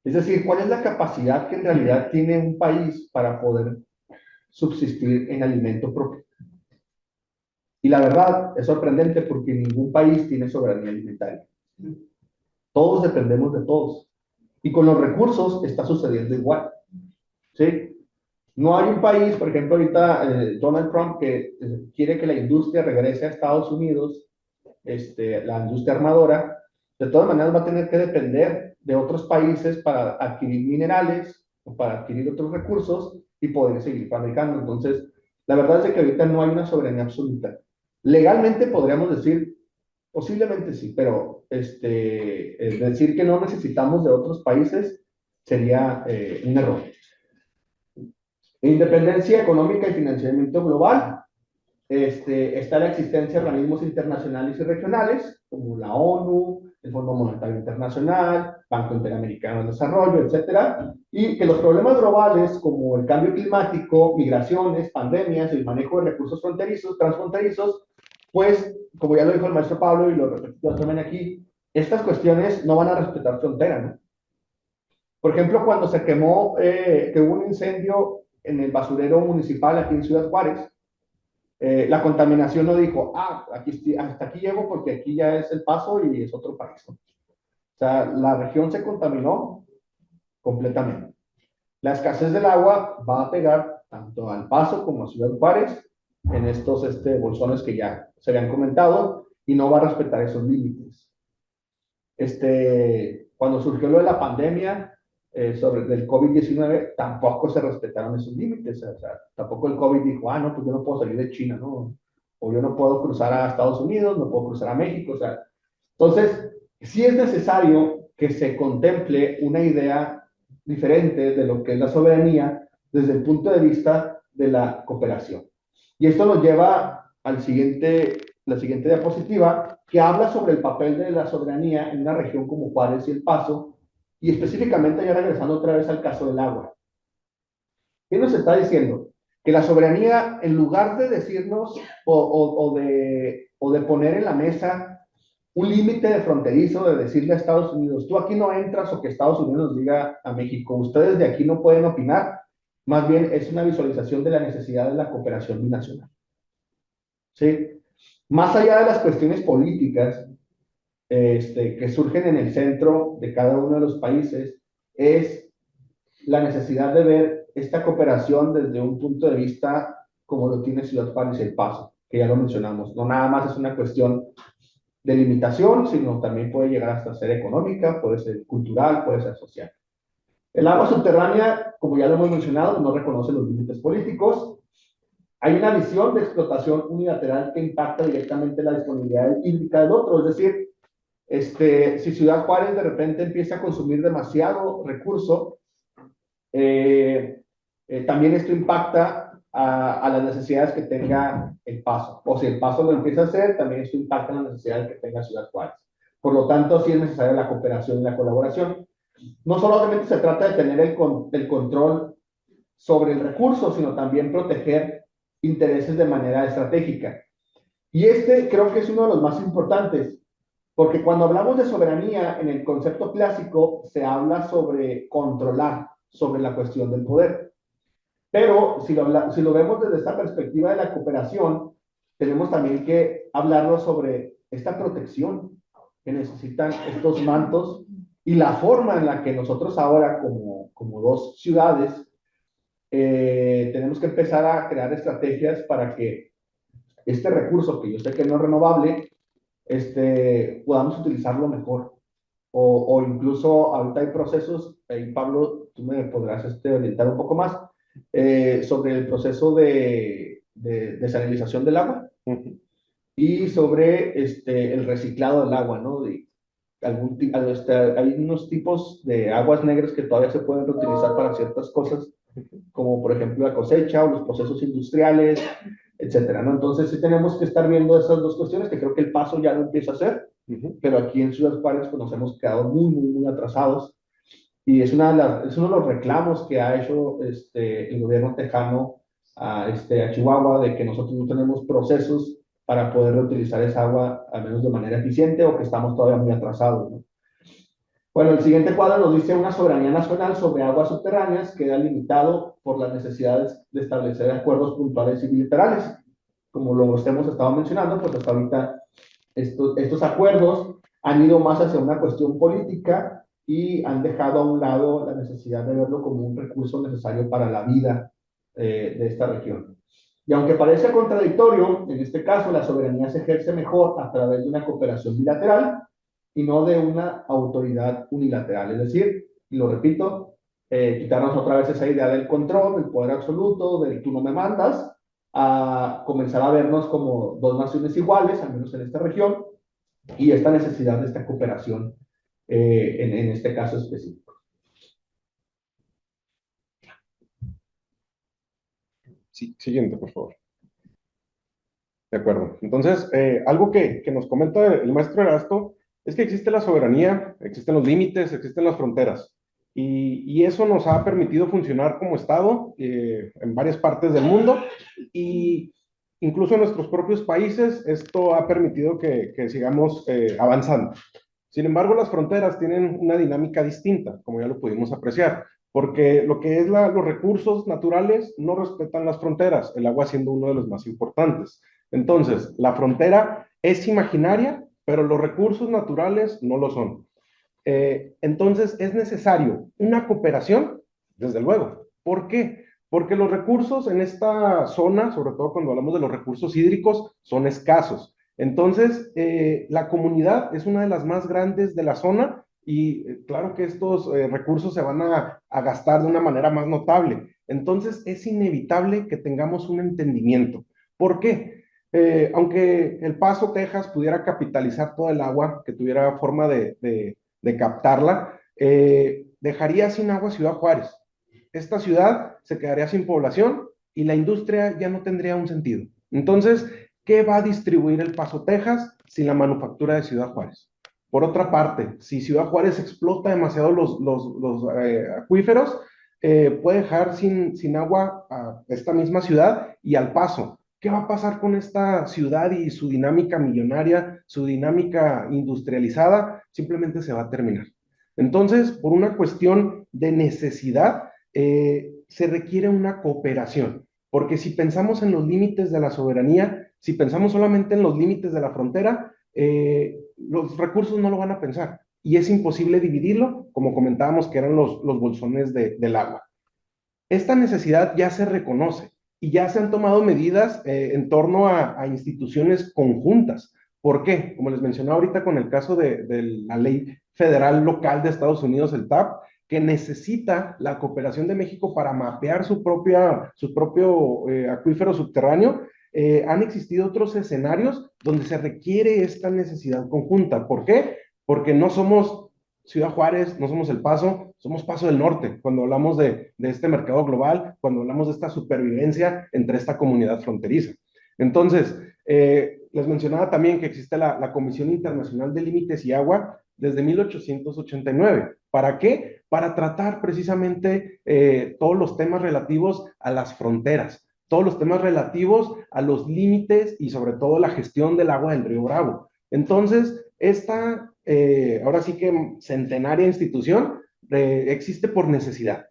Es decir, ¿cuál es la capacidad que en realidad tiene un país para poder subsistir en alimento propio? Y la verdad es sorprendente porque ningún país tiene soberanía alimentaria. Todos dependemos de todos. Y con los recursos está sucediendo igual. ¿Sí? No hay un país, por ejemplo, ahorita Donald Trump, que quiere que la industria regrese a Estados Unidos, la industria armadora, de todas maneras va a tener que depender de otros países para adquirir minerales o para adquirir otros recursos y poder seguir fabricando. Entonces, la verdad es que ahorita no hay una soberanía absoluta. Legalmente podríamos decir, posiblemente sí, pero decir que no necesitamos de otros países sería un error. Independencia económica y financiamiento global. Está la existencia de organismos internacionales y regionales, como la ONU, el Fondo Monetario Internacional, Banco Interamericano de Desarrollo, etcétera, y que los problemas globales, como el cambio climático, migraciones, pandemias y el manejo de recursos transfronterizos, pues, como ya lo dijo el maestro Pablo y lo repito también aquí, estas cuestiones no van a respetar frontera, ¿no? Por ejemplo, cuando se quemó, que hubo un incendio en el basurero municipal aquí en Ciudad Juárez, la contaminación no dijo, hasta aquí llego porque aquí ya es El Paso y es otro país. O sea, la región se contaminó completamente. La escasez del agua va a pegar tanto al Paso como a Ciudad Juárez en estos bolsones que ya se habían comentado y no va a respetar esos límites. Cuando surgió lo de la pandemia del COVID-19, tampoco se respetaron esos límites. O sea, tampoco el COVID dijo, no, pues yo no puedo salir de China, ¿no? O yo no puedo cruzar a Estados Unidos, no puedo cruzar a México. O sea, entonces, sí es necesario que se contemple una idea diferente de lo que es la soberanía desde el punto de vista de la cooperación. Y esto nos lleva la siguiente diapositiva, que habla sobre el papel de la soberanía en una región como Juárez y El Paso, y específicamente ya regresando otra vez al caso del agua. ¿Qué nos está diciendo? Que la soberanía, en lugar de decirnos o de poner en la mesa un límite de fronterizo, de decirle a Estados Unidos, tú aquí no entras, o que Estados Unidos nos diga a México, ustedes de aquí no pueden opinar, más bien es una visualización de la necesidad de la cooperación binacional. ¿Sí? Más allá de las cuestiones políticas que surgen en el centro de cada uno de los países, es la necesidad de ver esta cooperación desde un punto de vista como lo tiene Ciudad Juárez y El Paso, que ya lo mencionamos. No nada más es una cuestión de limitación, sino también puede llegar hasta ser económica, puede ser cultural, puede ser social. El agua subterránea, como ya lo hemos mencionado, no reconoce los límites políticos. Hay una visión de explotación unilateral que impacta directamente la disponibilidad hídrica del otro, es decir, si Ciudad Juárez de repente empieza a consumir demasiado recurso, también esto impacta a las necesidades que tenga El Paso. O si El Paso lo empieza a hacer, también esto impacta en las necesidades que tenga Ciudad Juárez. Por lo tanto, sí es necesaria la cooperación y la colaboración. No solamente se trata de tener el control sobre el recurso, sino también proteger intereses de manera estratégica. Y este creo que es uno de los más importantes, porque cuando hablamos de soberanía en el concepto clásico se habla sobre controlar, sobre la cuestión del poder. Pero si lo vemos desde esta perspectiva de la cooperación, tenemos también que hablarlo sobre esta protección que necesitan estos mantos y la forma en la que nosotros ahora, como dos ciudades, tenemos que empezar a crear estrategias para que este recurso, que yo sé que no es renovable, podamos utilizarlo mejor. O incluso ahorita hay procesos, y Pablo, tú me podrás orientar un poco más, sobre el proceso de desalinización del agua y sobre el reciclado del agua, ¿no? Hay unos tipos de aguas negras que todavía se pueden reutilizar para ciertas cosas, como por ejemplo la cosecha o los procesos industriales, etcétera, ¿no? Entonces sí tenemos que estar viendo esas dos cuestiones, que creo que el paso ya lo empieza a hacer, pero aquí en Ciudad Juárez pues nos hemos quedado muy atrasados y es uno de los reclamos que ha hecho el gobierno tejano a Chihuahua, de que nosotros no tenemos procesos para poder reutilizar esa agua, al menos de manera eficiente, o que estamos todavía muy atrasados, ¿no? Bueno, el siguiente cuadro nos dice una soberanía nacional sobre aguas subterráneas queda limitado por las necesidades de establecer acuerdos puntuales y bilaterales. Como lo hemos estado mencionando, pues hasta ahorita estos acuerdos han ido más hacia una cuestión política y han dejado a un lado la necesidad de verlo como un recurso necesario para la vida de esta región. Y aunque parece contradictorio, en este caso la soberanía se ejerce mejor a través de una cooperación bilateral y no de una autoridad unilateral. Es decir, y lo repito, quitarnos otra vez esa idea del control, del poder absoluto, del tú no me mandas, a comenzar a vernos como dos naciones iguales, al menos en esta región, y esta necesidad de esta cooperación en este caso específico. Sí, siguiente, por favor. De acuerdo. Entonces, algo que nos comenta el maestro Erasto es que existe la soberanía, existen los límites, existen las fronteras. Y eso nos ha permitido funcionar como Estado en varias partes del mundo. Y incluso en nuestros propios países, esto ha permitido que sigamos avanzando. Sin embargo, las fronteras tienen una dinámica distinta, como ya lo pudimos apreciar, porque lo que es los recursos naturales no respetan las fronteras, el agua siendo uno de los más importantes. Entonces, la frontera es imaginaria, pero los recursos naturales no lo son. Entonces, es necesario una cooperación, desde luego. ¿Por qué? Porque los recursos en esta zona, sobre todo cuando hablamos de los recursos hídricos, son escasos. Entonces, la comunidad es una de las más grandes de la zona y claro que estos recursos se van a gastar de una manera más notable. Entonces, es inevitable que tengamos un entendimiento. ¿Por qué? Aunque El Paso, Texas, pudiera capitalizar todo el agua, que tuviera forma de captarla, dejaría sin agua Ciudad Juárez. Esta ciudad se quedaría sin población y la industria ya no tendría un sentido. Entonces, ¿qué va a distribuir El Paso, Texas, sin la manufactura de Ciudad Juárez? Por otra parte, si Ciudad Juárez explota demasiado los acuíferos, puede dejar sin agua a esta misma ciudad y al Paso. ¿Qué va a pasar con esta ciudad y su dinámica millonaria, su dinámica industrializada? Simplemente se va a terminar. Entonces, por una cuestión de necesidad, se requiere una cooperación, porque si pensamos en los límites de la soberanía, si pensamos solamente en los límites de la frontera, los recursos no lo van a pensar y es imposible dividirlo, como comentábamos que eran los bolsones del agua. Esta necesidad ya se reconoce y ya se han tomado medidas en torno a instituciones conjuntas. ¿Por qué? Como les mencionaba ahorita con el caso de la ley federal local de Estados Unidos, el TAP, que necesita la cooperación de México para mapear su propio acuífero subterráneo. Han existido otros escenarios donde se requiere esta necesidad conjunta. ¿Por qué? Porque no somos Ciudad Juárez, no somos El Paso, somos Paso del Norte, cuando hablamos de este mercado global, cuando hablamos de esta supervivencia entre esta comunidad fronteriza. Entonces, les mencionaba también que existe la Comisión Internacional de Límites y Agua desde 1889. ¿Para qué? Para tratar precisamente todos los temas relativos a las fronteras, todos los temas relativos a los límites y sobre todo la gestión del agua del río Bravo. Entonces, esta, ahora sí que centenaria institución existe por necesidad.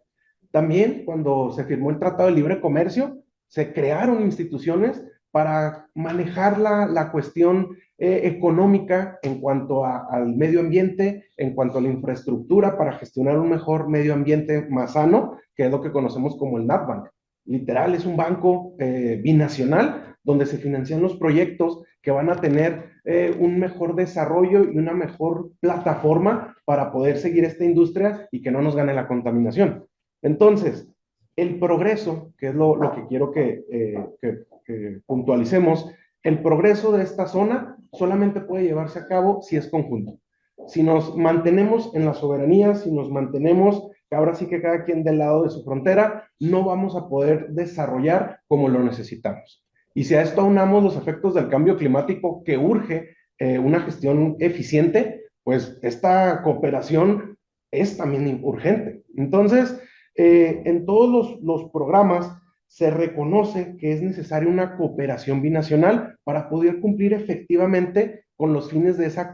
También cuando se firmó el Tratado de Libre Comercio, se crearon instituciones para manejar la cuestión económica en cuanto al medio ambiente, en cuanto a la infraestructura, para gestionar un mejor medio ambiente más sano, que es lo que conocemos como el NatBank. Literal, es un banco binacional donde se financian los proyectos que van a tener un mejor desarrollo y una mejor plataforma para poder seguir esta industria y que no nos gane la contaminación. Entonces, el progreso, que es lo que quiero que puntualicemos, el progreso de esta zona solamente puede llevarse a cabo si es conjunto. Si nos mantenemos en la soberanía, si nos mantenemos, que ahora sí que cada quien del lado de su frontera, no vamos a poder desarrollar como lo necesitamos. Y si a esto aunamos los efectos del cambio climático que urge una gestión eficiente, pues esta cooperación es también urgente. Entonces, en todos los programas se reconoce que es necesaria una cooperación binacional para poder cumplir efectivamente con los fines de esa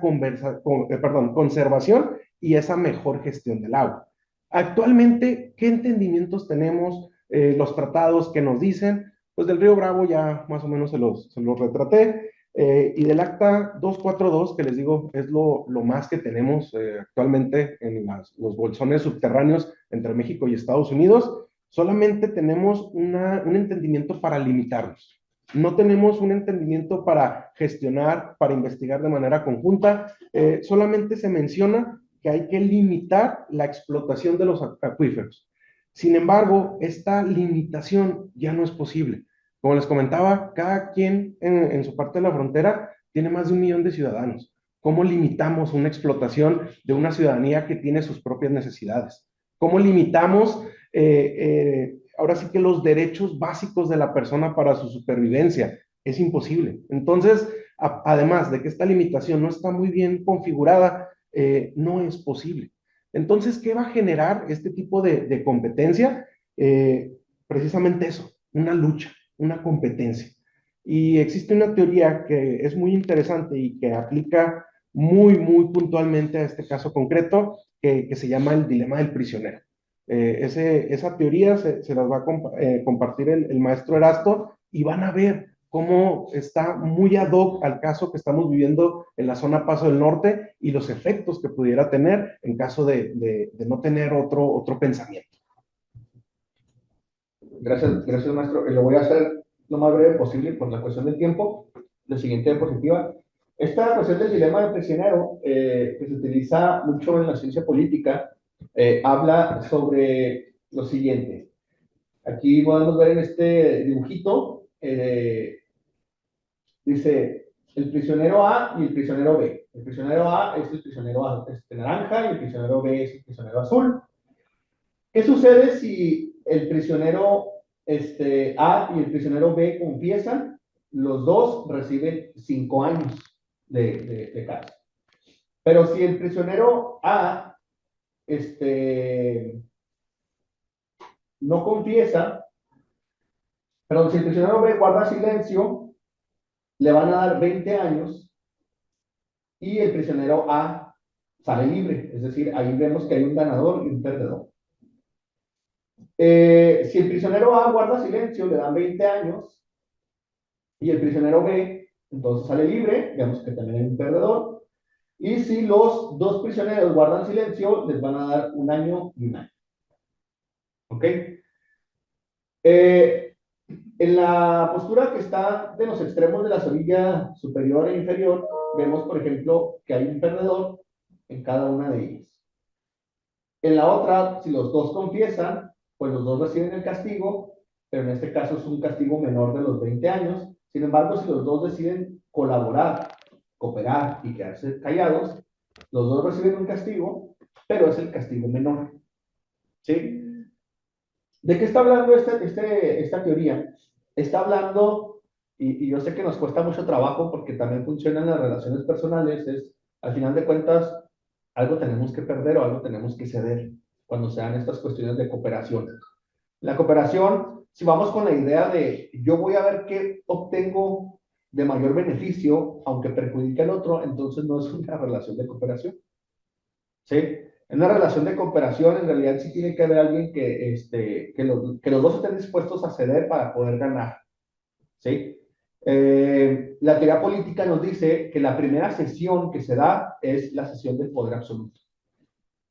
conservación y esa mejor gestión del agua. Actualmente, ¿qué entendimientos tenemos? Los tratados que nos dicen, pues del Río Bravo ya más o menos se los retraté, y del Acta 242, que les digo, es lo más que tenemos actualmente en los bolsones subterráneos entre México y Estados Unidos, solamente tenemos un entendimiento para limitarnos. No tenemos un entendimiento para gestionar, para investigar de manera conjunta, solamente se menciona que hay que limitar la explotación de los acuíferos. Sin embargo, esta limitación ya no es posible. Como les comentaba, cada quien en su parte de la frontera tiene más de 1 millón de ciudadanos. ¿Cómo limitamos una explotación de una ciudadanía que tiene sus propias necesidades? ¿Cómo limitamos ahora sí que los derechos básicos de la persona para su supervivencia? Es imposible. Entonces, además de que esta limitación no está muy bien configurada, no es posible. Entonces, ¿qué va a generar este tipo de competencia? Precisamente eso, una lucha, una competencia. Y existe una teoría que es muy interesante y que aplica muy puntualmente a este caso concreto, que se llama el dilema del prisionero. Esa teoría se las va a compartir el maestro Erasto y van a ver cómo está muy ad hoc al caso que estamos viviendo en la zona Paso del Norte y los efectos que pudiera tener en caso de no tener otro pensamiento. Gracias, maestro. Lo voy a hacer lo más breve posible por la cuestión del tiempo. La siguiente diapositiva. Esta cuestión del dilema del prisionero, que se utiliza mucho en la ciencia política, habla sobre lo siguiente. Aquí podemos ver en este dibujito, dice el prisionero A y el prisionero B. El prisionero A es el prisionero naranja y el prisionero B es el prisionero azul. ¿Qué sucede si el prisionero A y el prisionero B confiesan? Los dos reciben 5 años de cárcel. Pero si el prisionero A no confiesa, perdón, si el prisionero B guarda silencio, le van a dar 20 años y el prisionero A sale libre. Es decir, ahí vemos que hay un ganador y un perdedor. Si el prisionero A guarda silencio, le dan 20 años y el prisionero B entonces sale libre, vemos que también hay un perdedor. Y si los dos prisioneros guardan silencio, les van a dar 1 año y 1 año. ¿Ok? En la postura que está de los extremos de la orilla superior e inferior, vemos, por ejemplo, que hay un perdedor en cada una de ellas. En la otra, si los dos confiesan, pues los dos reciben el castigo, pero en este caso es un castigo menor de los 20 años. Sin embargo, si los dos deciden colaborar, cooperar y quedarse callados, los dos reciben un castigo, pero es el castigo menor. ¿Sí? ¿De qué está hablando esta teoría? Está hablando, y yo sé que nos cuesta mucho trabajo porque también funcionan las relaciones personales, al final de cuentas, algo tenemos que perder o algo tenemos que ceder cuando sean estas cuestiones de cooperación. La cooperación, si vamos con la idea de yo voy a ver qué obtengo de mayor beneficio, aunque perjudique al otro, entonces no es una relación de cooperación. ¿Sí? En una relación de cooperación, en realidad sí tiene que haber alguien que los dos estén dispuestos a ceder para poder ganar. ¿Sí? La teoría política nos dice que la primera cesión que se da es la cesión del poder absoluto.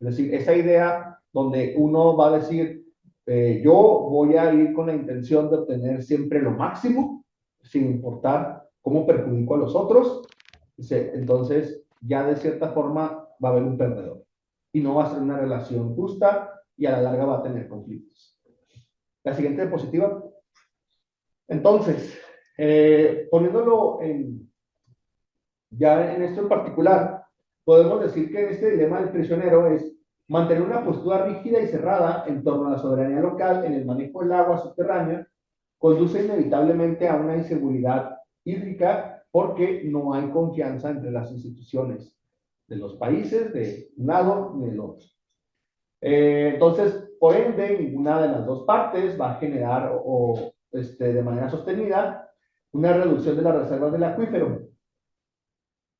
Es decir, esa idea donde uno va a decir, yo voy a ir con la intención de obtener siempre lo máximo, sin importar cómo perjudico a los otros, entonces ya de cierta forma va a haber un perdedor. Y no va a ser una relación justa y a la larga va a tener conflictos. La siguiente diapositiva. Entonces, poniéndolo ya en esto en particular, podemos decir que este dilema del prisionero es mantener una postura rígida y cerrada en torno a la soberanía local en el manejo del agua subterránea, conduce inevitablemente a una inseguridad hídrica porque no hay confianza entre las instituciones de los países, de un lado ni del otro. Entonces, por ende, ninguna de las dos partes va a generar de manera sostenida una reducción de las reservas del acuífero.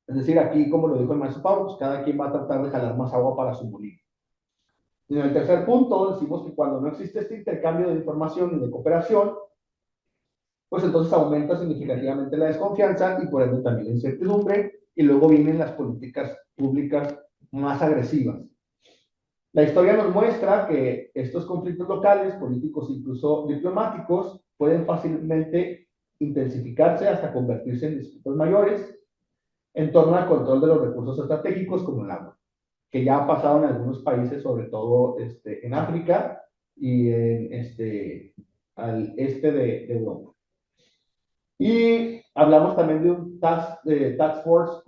Es decir, aquí, como lo dijo el maestro Pablo, pues cada quien va a tratar de jalar más agua para su molino. Y en el tercer punto, decimos que cuando no existe este intercambio de información y de cooperación, pues entonces aumenta significativamente la desconfianza y por ende también la incertidumbre, y luego vienen las políticas públicas más agresivas. La historia nos muestra que estos conflictos locales, políticos, incluso diplomáticos, pueden fácilmente intensificarse hasta convertirse en disputas mayores en torno al control de los recursos estratégicos como el agua, que ya ha pasado en algunos países, sobre todo en África y al este de Europa. Y hablamos también de un task force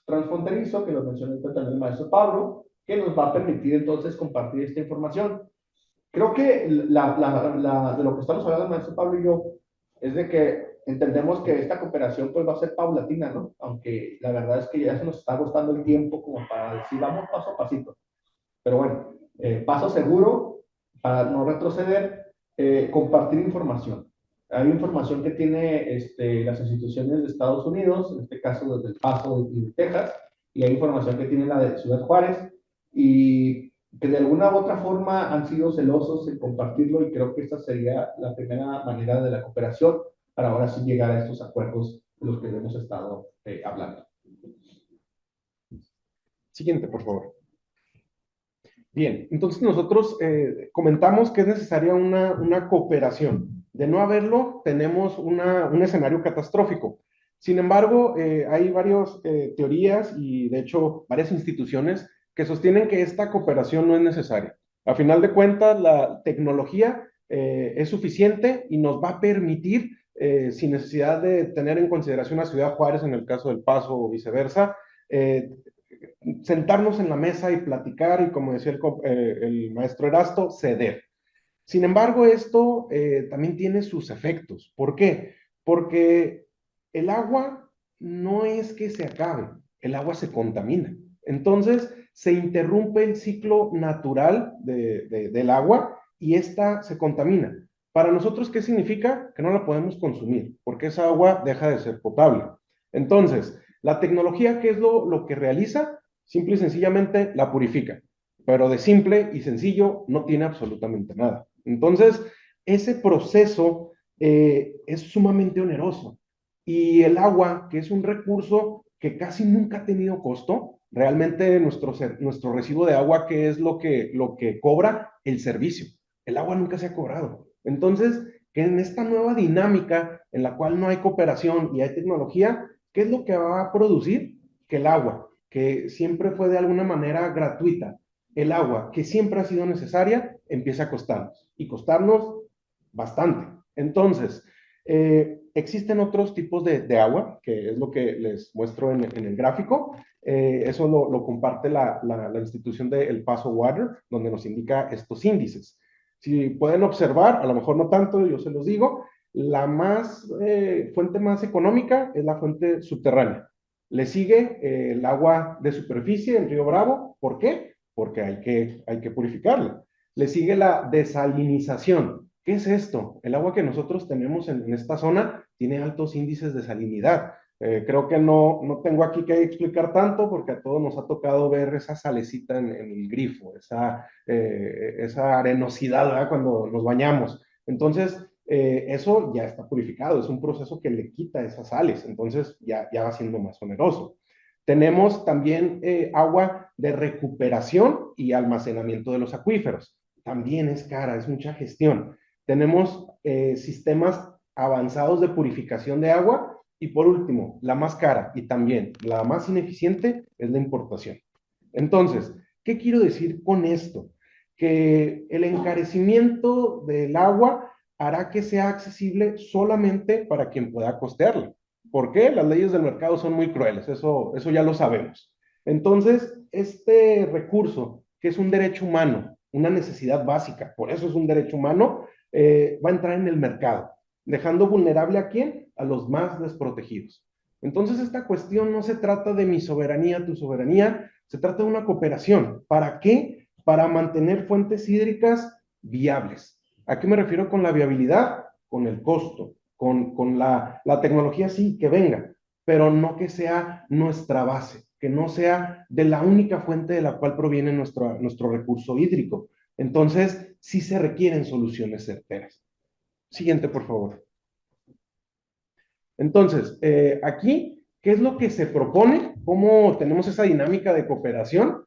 transfronterizo, que lo mencionó también el maestro Pablo, que nos va a permitir entonces compartir esta información. Creo que de lo que estamos hablando, el maestro Pablo y yo, es de que entendemos que esta cooperación pues va a ser paulatina, ¿no? Aunque la verdad es que ya se nos está agotando el tiempo como para decir, vamos paso a pasito. Pero bueno, paso seguro para no retroceder, compartir información. Hay información que tiene las instituciones de Estados Unidos, en este caso desde El Paso y de Texas, y hay información que tiene la de Ciudad Juárez, y que de alguna u otra forma han sido celosos en compartirlo, y creo que esta sería la primera manera de la cooperación para ahora sí llegar a estos acuerdos de los que hemos estado hablando. Siguiente, por favor. Bien, entonces nosotros comentamos que es necesaria una cooperación. De no haberlo, tenemos un escenario catastrófico. Sin embargo, hay varias teorías y de hecho varias instituciones que sostienen que esta cooperación no es necesaria. A final de cuentas, la tecnología es suficiente y nos va a permitir, sin necesidad de tener en consideración a Ciudad Juárez en el caso del Paso o viceversa, sentarnos en la mesa y platicar y, como decía el maestro Erasto, ceder. Sin embargo, esto también tiene sus efectos. ¿Por qué? Porque el agua no es que se acabe, el agua se contamina. Entonces, se interrumpe el ciclo natural del agua y esta se contamina. Para nosotros, ¿qué significa? Que no la podemos consumir, porque esa agua deja de ser potable. Entonces, la tecnología, ¿qué es lo que realiza? Simple y sencillamente la purifica, pero de simple y sencillo no tiene absolutamente nada. Entonces, ese proceso es sumamente oneroso. Y el agua, que es un recurso que casi nunca ha tenido costo, realmente nuestro recibo de agua, ¿qué es lo que cobra? El servicio. El agua nunca se ha cobrado. Entonces, que en esta nueva dinámica en la cual no hay cooperación y hay tecnología, ¿qué es lo que va a producir? Que el agua, que siempre fue de alguna manera gratuita, el agua, que siempre ha sido necesaria, empieza a costarnos y costarnos bastante. Entonces, existen otros tipos de agua, que es lo que les muestro en el gráfico. Eso lo comparte la institución de El Paso Water, donde nos indica estos índices. Si pueden observar, a lo mejor no tanto, yo se los digo, la fuente más económica es la fuente subterránea. Le sigue el agua de superficie, el río Bravo. ¿Por qué? Porque hay que purificarla. Le sigue la desalinización. ¿Qué es esto? El agua que nosotros tenemos en esta zona tiene altos índices de salinidad. Creo que no tengo aquí que explicar tanto porque a todos nos ha tocado ver esa salecita en el grifo, esa arenosidad, ¿verdad? Cuando nos bañamos. Entonces, eso ya está purificado, es un proceso que le quita esas sales, entonces ya va siendo más oneroso. Tenemos también agua de recuperación y almacenamiento de los acuíferos. También es cara, es mucha gestión. Tenemos sistemas avanzados de purificación de agua y por último, la más cara y también la más ineficiente es la importación. Entonces, ¿qué quiero decir con esto? Que el encarecimiento del agua hará que sea accesible solamente para quien pueda costearla. ¿Por qué? Las leyes del mercado son muy crueles, eso ya lo sabemos. Entonces, este recurso, que es un derecho humano, una necesidad básica, por eso es un derecho humano, va a entrar en el mercado, dejando vulnerable a quién? A los más desprotegidos. Entonces, esta cuestión no se trata de mi soberanía, tu soberanía, se trata de una cooperación. ¿Para qué? Para mantener fuentes hídricas viables. ¿A qué me refiero con la viabilidad? Con el costo, con la tecnología sí, que venga, pero no que sea nuestra base, que no sea de la única fuente de la cual proviene nuestro recurso hídrico. Entonces, sí se requieren soluciones certeras. Siguiente, por favor. Entonces, aquí, ¿qué es lo que se propone? ¿Cómo tenemos esa dinámica de cooperación?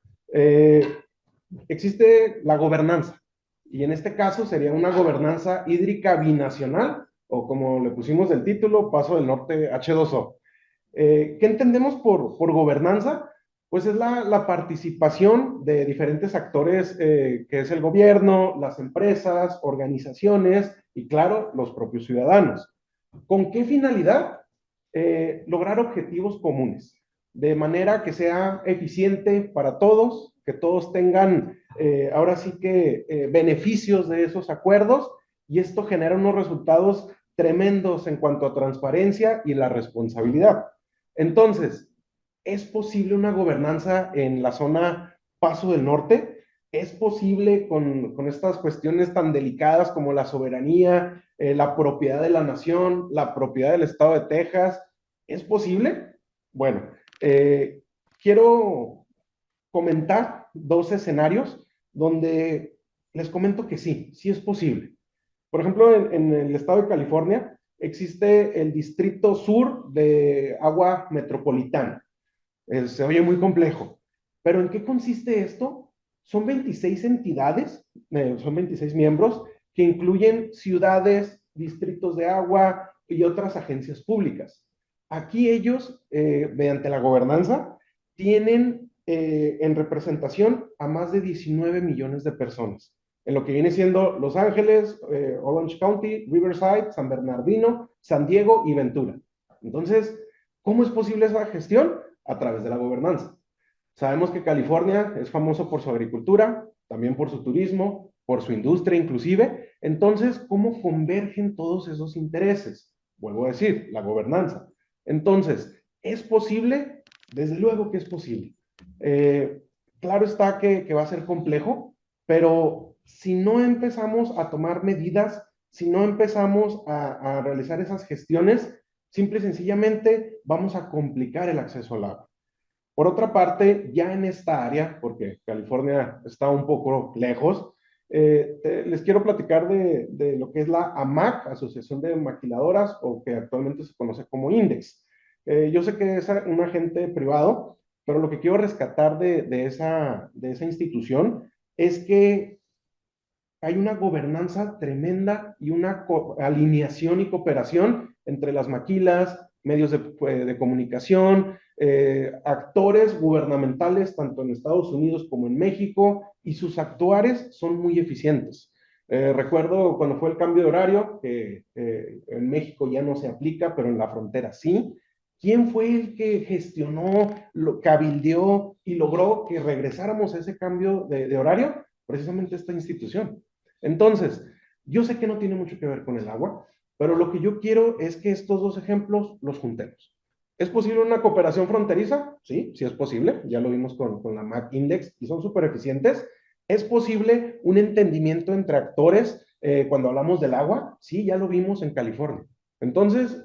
Existe la gobernanza, y en este caso sería una gobernanza hídrica binacional, o como le pusimos el título, Paso del Norte H2O. ¿Qué entendemos por gobernanza? Pues es la participación de diferentes actores, que es el gobierno, las empresas, organizaciones y, claro, los propios ciudadanos. ¿Con qué finalidad? Lograr objetivos comunes, de manera que sea eficiente para todos, que todos tengan ahora sí que beneficios de esos acuerdos, y esto genera unos resultados tremendos en cuanto a transparencia y la responsabilidad. Entonces, ¿es posible una gobernanza en la zona Paso del Norte? ¿Es posible con estas cuestiones tan delicadas como la soberanía, la propiedad de la nación, la propiedad del Estado de Texas? ¿Es posible? Bueno, quiero comentar dos escenarios donde les comento que sí, sí es posible. Por ejemplo, en el estado de California existe el Distrito Sur de Agua Metropolitana. Se oye muy complejo, pero ¿en qué consiste esto? Son 26 entidades, son 26 miembros que incluyen ciudades, distritos de agua y otras agencias públicas. Aquí ellos, mediante la gobernanza, tienen en representación a más de 19 millones de personas, en lo que viene siendo Los Ángeles, Orange County, Riverside, San Bernardino, San Diego y Ventura. Entonces, ¿cómo es posible esa gestión? A través de la gobernanza. Sabemos que California es famoso por su agricultura, también por su turismo, por su industria inclusive. Entonces, ¿cómo convergen todos esos intereses? Vuelvo a decir, la gobernanza. Entonces, ¿es posible? Desde luego que es posible. Claro está que va a ser complejo, pero si no empezamos a tomar medidas, si no empezamos a realizar esas gestiones, simple y sencillamente vamos a complicar el acceso al agua. Por otra parte, ya en esta área, porque California está un poco lejos, les quiero platicar de lo que es la AMAC, Asociación de Maquiladoras, o que actualmente se conoce como INDEX. Yo sé que es un agente privado, pero lo que quiero rescatar de esa institución es que hay una gobernanza tremenda y una alineación y cooperación entre las maquilas, medios de comunicación, actores gubernamentales, tanto en Estados Unidos como en México, y sus actuares son muy eficientes. Recuerdo cuando fue el cambio de horario, que en México ya no se aplica, pero en la frontera sí. ¿Quién fue el que gestionó, cabildeó y logró que regresáramos a ese cambio de horario? Precisamente esta institución. Entonces, yo sé que no tiene mucho que ver con el agua, pero lo que yo quiero es que estos dos ejemplos los juntemos. ¿Es posible una cooperación fronteriza? Sí, sí es posible. Ya lo vimos con la MAC Index y son súper eficientes. ¿Es posible un entendimiento entre actores cuando hablamos del agua? Sí, ya lo vimos en California. Entonces,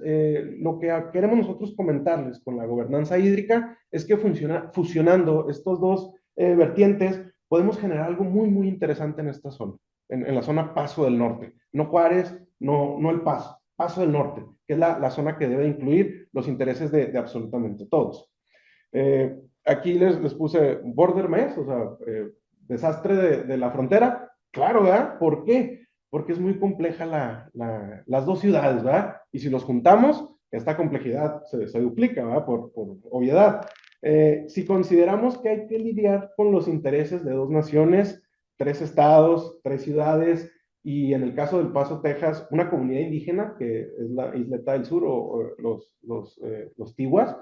lo que queremos nosotros comentarles con la gobernanza hídrica es que fusionando estos dos vertientes, podemos generar algo muy, muy interesante en esta zona, en la zona Paso del Norte. No Juárez, no el Paso, Paso del Norte, que es la zona que debe incluir los intereses de absolutamente todos. Aquí les puse border mess, o sea, desastre de la frontera. Claro, ¿verdad? ¿Por qué? Porque es muy compleja las dos ciudades, ¿verdad? Y si los juntamos, esta complejidad se duplica, ¿verdad? Por obviedad. Si consideramos que hay que lidiar con los intereses de dos naciones, tres estados, tres ciudades, y en el caso del Paso, Texas, una comunidad indígena, que es la Isleta del Sur o los Tihuas,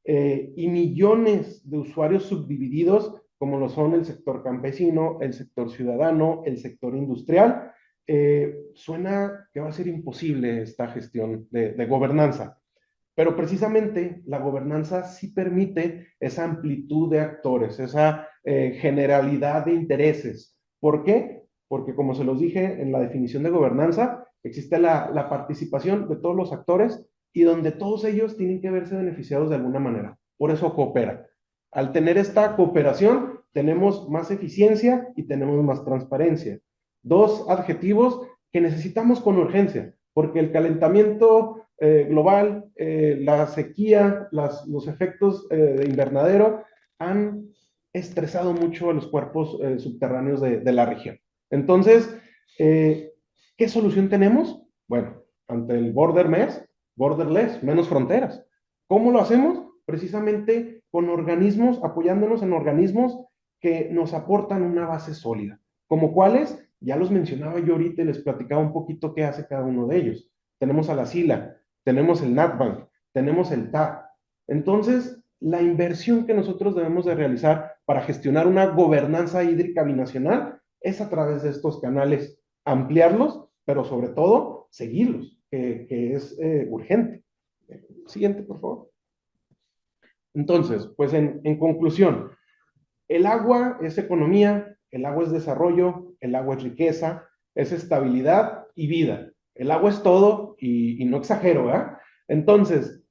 y millones de usuarios subdivididos, como lo son el sector campesino, el sector ciudadano, el sector industrial, suena que va a ser imposible esta gestión de gobernanza. Pero precisamente la gobernanza sí permite esa amplitud de actores, esa generalidad de intereses. ¿Por qué? Porque como se los dije en la definición de gobernanza, existe la participación de todos los actores y donde todos ellos tienen que verse beneficiados de alguna manera. Por eso cooperan. Al tener esta cooperación, tenemos más eficiencia y tenemos más transparencia. Dos adjetivos que necesitamos con urgencia, porque el calentamiento global, la sequía, los efectos de invernadero han estresado mucho a los cuerpos subterráneos de la región. Entonces, ¿qué solución tenemos? Bueno, ante el borderless, menos fronteras. ¿Cómo lo hacemos? Precisamente con organismos, apoyándonos en organismos que nos aportan una base sólida. ¿Como cuáles? Ya los mencionaba yo ahorita y les platicaba un poquito qué hace cada uno de ellos. Tenemos a la SILA, tenemos el NatBank, tenemos el TAC. Entonces, la inversión que nosotros debemos de realizar para gestionar una gobernanza hídrica binacional es a través de estos canales, ampliarlos, pero sobre todo seguirlos, que es urgente. Siguiente, por favor. Entonces, pues en conclusión, el agua es economía, el agua es desarrollo, el agua es riqueza, es estabilidad y vida. El agua es todo y no exagero, ¿verdad? Entonces,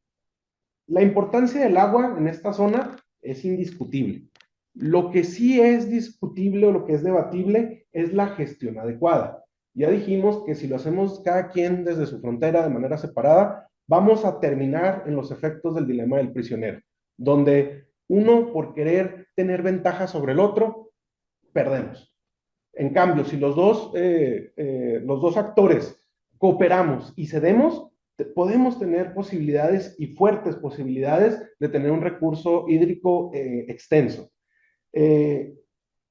la importancia del agua en esta zona es indiscutible. Lo que sí es discutible o lo que es debatible es la gestión adecuada. Ya dijimos que si lo hacemos cada quien desde su frontera de manera separada, vamos a terminar en los efectos del dilema del prisionero, donde uno por querer tener ventaja sobre el otro, perdemos. En cambio, si los dos actores cooperamos y cedemos, podemos tener posibilidades y fuertes posibilidades de tener un recurso hídrico extenso. Eh,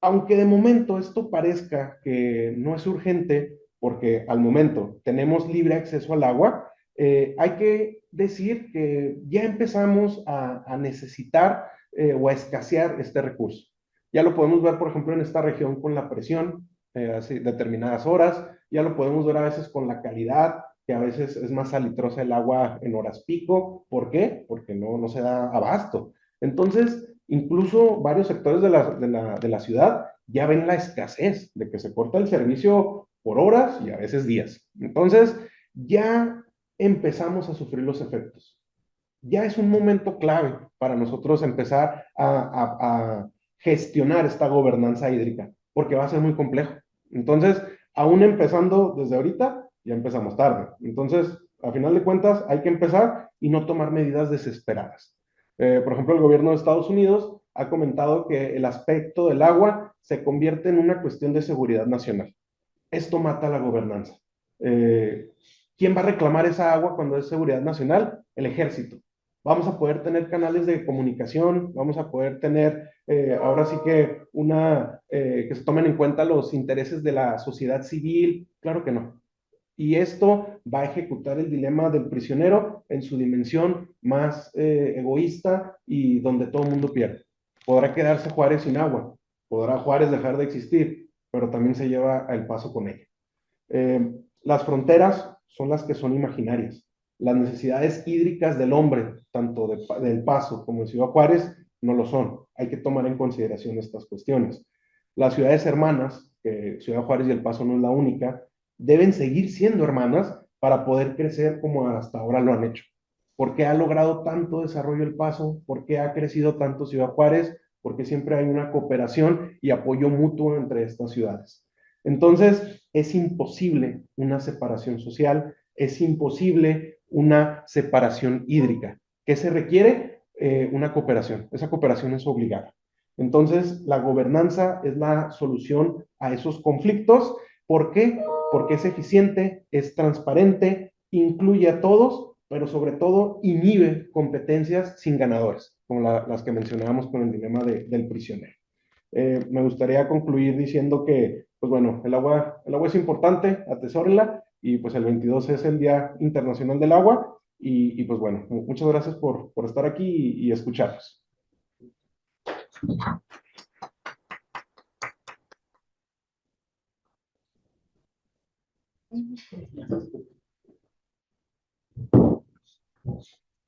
Aunque de momento esto parezca que no es urgente, porque al momento tenemos libre acceso al agua, hay que decir que ya empezamos a necesitar o a escasear este recurso. Ya lo podemos ver, por ejemplo, en esta región con la presión, así, determinadas horas, ya lo podemos ver a veces con la calidad, que a veces es más salitrosa el agua en horas pico. ¿Por qué? Porque no se da abasto. Entonces, incluso varios sectores de la ciudad ya ven la escasez de que se corta el servicio por horas y a veces días. Entonces, ya empezamos a sufrir los efectos. Ya es un momento clave para nosotros empezar a gestionar esta gobernanza hídrica, porque va a ser muy complejo. Entonces, aún empezando desde ahorita, ya empezamos tarde. Entonces, a final de cuentas, hay que empezar y no tomar medidas desesperadas. Por ejemplo, el gobierno de Estados Unidos ha comentado que el aspecto del agua se convierte en una cuestión de seguridad nacional. Esto mata la gobernanza. ¿Quién va a reclamar esa agua cuando es seguridad nacional? El ejército. Vamos a poder tener canales de comunicación, vamos a poder tener ahora sí que que se tomen en cuenta los intereses de la sociedad civil. Claro que no. Y esto va a ejecutar el dilema del prisionero en su dimensión más egoísta y donde todo el mundo pierde. Podrá quedarse Juárez sin agua, podrá Juárez dejar de existir, pero también se lleva el Paso con ella. Las fronteras son las que son imaginarias. Las necesidades hídricas del hombre, tanto del Paso como de Ciudad Juárez, no lo son. Hay que tomar en consideración estas cuestiones. Las ciudades hermanas, que Ciudad Juárez y El Paso no es la única, deben seguir siendo hermanas para poder crecer como hasta ahora lo han hecho. ¿Por qué ha logrado tanto desarrollo El Paso? ¿Por qué ha crecido tanto Ciudad Juárez? Porque siempre hay una cooperación y apoyo mutuo entre estas ciudades. Entonces, es imposible una separación social, es imposible una separación hídrica. ¿Qué se requiere? Una cooperación. Esa cooperación es obligada. Entonces, la gobernanza es la solución a esos conflictos. ¿Por qué? Porque es eficiente, es transparente, incluye a todos, pero sobre todo inhibe competencias sin ganadores, como las que mencionábamos con el dilema del prisionero. Me gustaría concluir diciendo que, pues bueno, el agua es importante, atesórenla, y pues el 22 es el Día Internacional del Agua, y pues bueno, muchas gracias por estar aquí y escucharnos.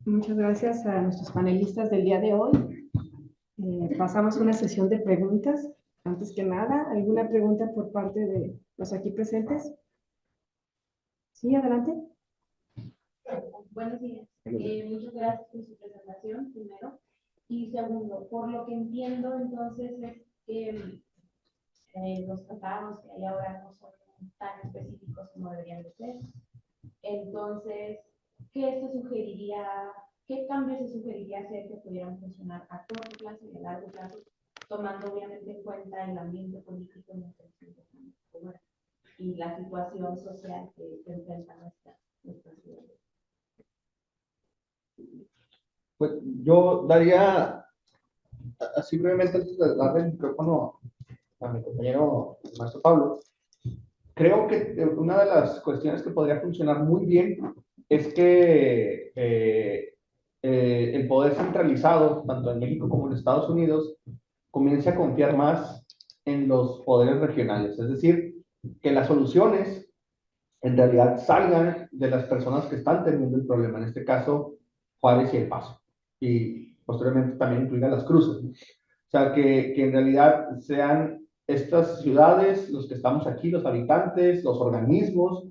Muchas gracias a nuestros panelistas del día de hoy. Pasamos a una sesión de preguntas. Antes que nada, ¿alguna pregunta por parte de los aquí presentes? Sí, adelante. Buenos días. Muchas gracias por su presentación, primero. Y segundo, por lo que entiendo, entonces, es que los tratados que hay ahora no son tan específicos como deberían de ser. Entonces, qué cambios se sugeriría hacer que pudieran funcionar a corto plazo y a largo plazo, tomando obviamente en cuenta el ambiente político en el que nos encontramos y la situación social que enfrenta nuestra ciudad? Pues yo daría, así brevemente, antes de darle el micrófono a mi compañero, el maestro Pablo, creo que una de las cuestiones que podría funcionar muy bien es que el poder centralizado, tanto en México como en Estados Unidos, comience a confiar más en los poderes regionales. Es decir, que las soluciones en realidad salgan de las personas que están teniendo el problema, en este caso Juárez y El Paso, y posteriormente también incluir a Las Cruces, ¿no? O sea, que en realidad sean estas ciudades, los que estamos aquí, los habitantes, los organismos,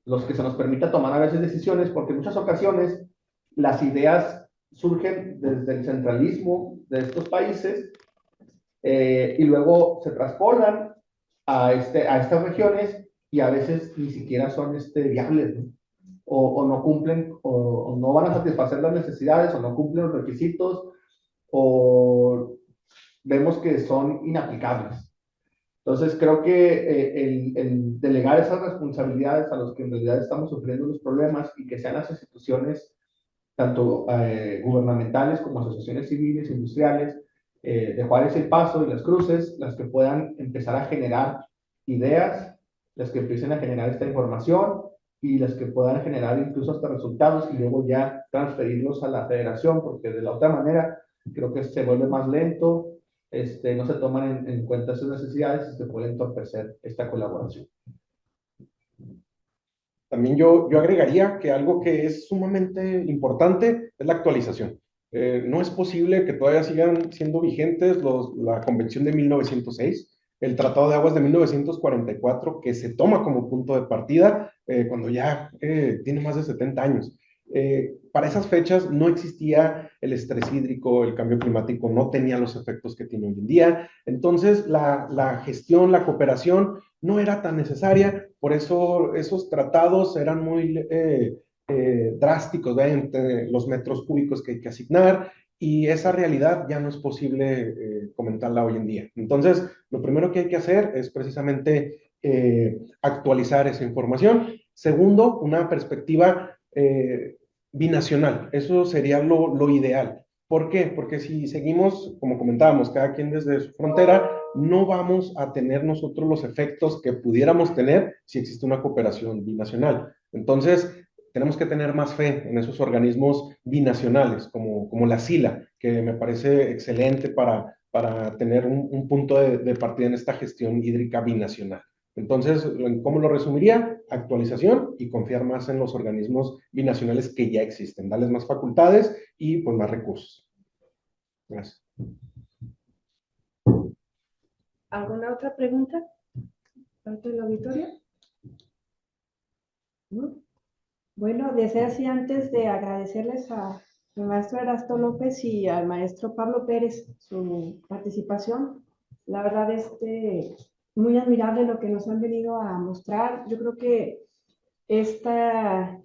los que se nos permita tomar a veces decisiones, porque en muchas ocasiones las ideas surgen desde el centralismo de estos países y luego se traspolan a estas regiones y a veces ni siquiera son viables, ¿no? O no cumplen, o no van a satisfacer las necesidades, o no cumplen los requisitos, o vemos que son inaplicables. Entonces, creo que el delegar esas responsabilidades a los que en realidad estamos sufriendo los problemas y que sean las instituciones, tanto gubernamentales como asociaciones civiles, industriales, de Juárez y El Paso y Las Cruces, las que puedan empezar a generar ideas, las que empiecen a generar esta información y las que puedan generar incluso hasta resultados y luego ya transferirlos a la federación, porque de la otra manera creo que se vuelve más lento, no se toman en cuenta sus necesidades y se puede entorpecer esta colaboración. También yo agregaría que algo que es sumamente importante es la actualización. No es posible que todavía sigan siendo vigentes la Convención de 1906, el Tratado de Aguas de 1944, que se toma como punto de partida cuando ya tiene más de 70 años. Para esas fechas no existía el estrés hídrico, el cambio climático no tenía los efectos que tiene hoy en día. Entonces, la gestión, la cooperación no era tan necesaria, por eso esos tratados eran muy drásticos, entre los metros cúbicos que hay que asignar, y esa realidad ya no es posible comentarla hoy en día. Entonces, lo primero que hay que hacer es precisamente actualizar esa información. Segundo, una perspectiva binacional. Eso sería lo ideal. ¿Por qué? Porque si seguimos, como comentábamos, cada quien desde su frontera, no vamos a tener nosotros los efectos que pudiéramos tener si existe una cooperación binacional. Entonces, tenemos que tener más fe en esos organismos binacionales, como la SILA, que me parece excelente para tener un punto de partida en esta gestión hídrica binacional. Entonces, ¿cómo lo resumiría? actualización y confiar más en los organismos binacionales que ya existen, darles más facultades y pues más recursos. Gracias. ¿Alguna otra pregunta? ¿Parte del auditorio? ¿No? Bueno, de ser así, antes de agradecerles al maestro Erasto López y al maestro Pablo Pérez su participación, la verdad muy admirable lo que nos han venido a mostrar. Yo creo que esta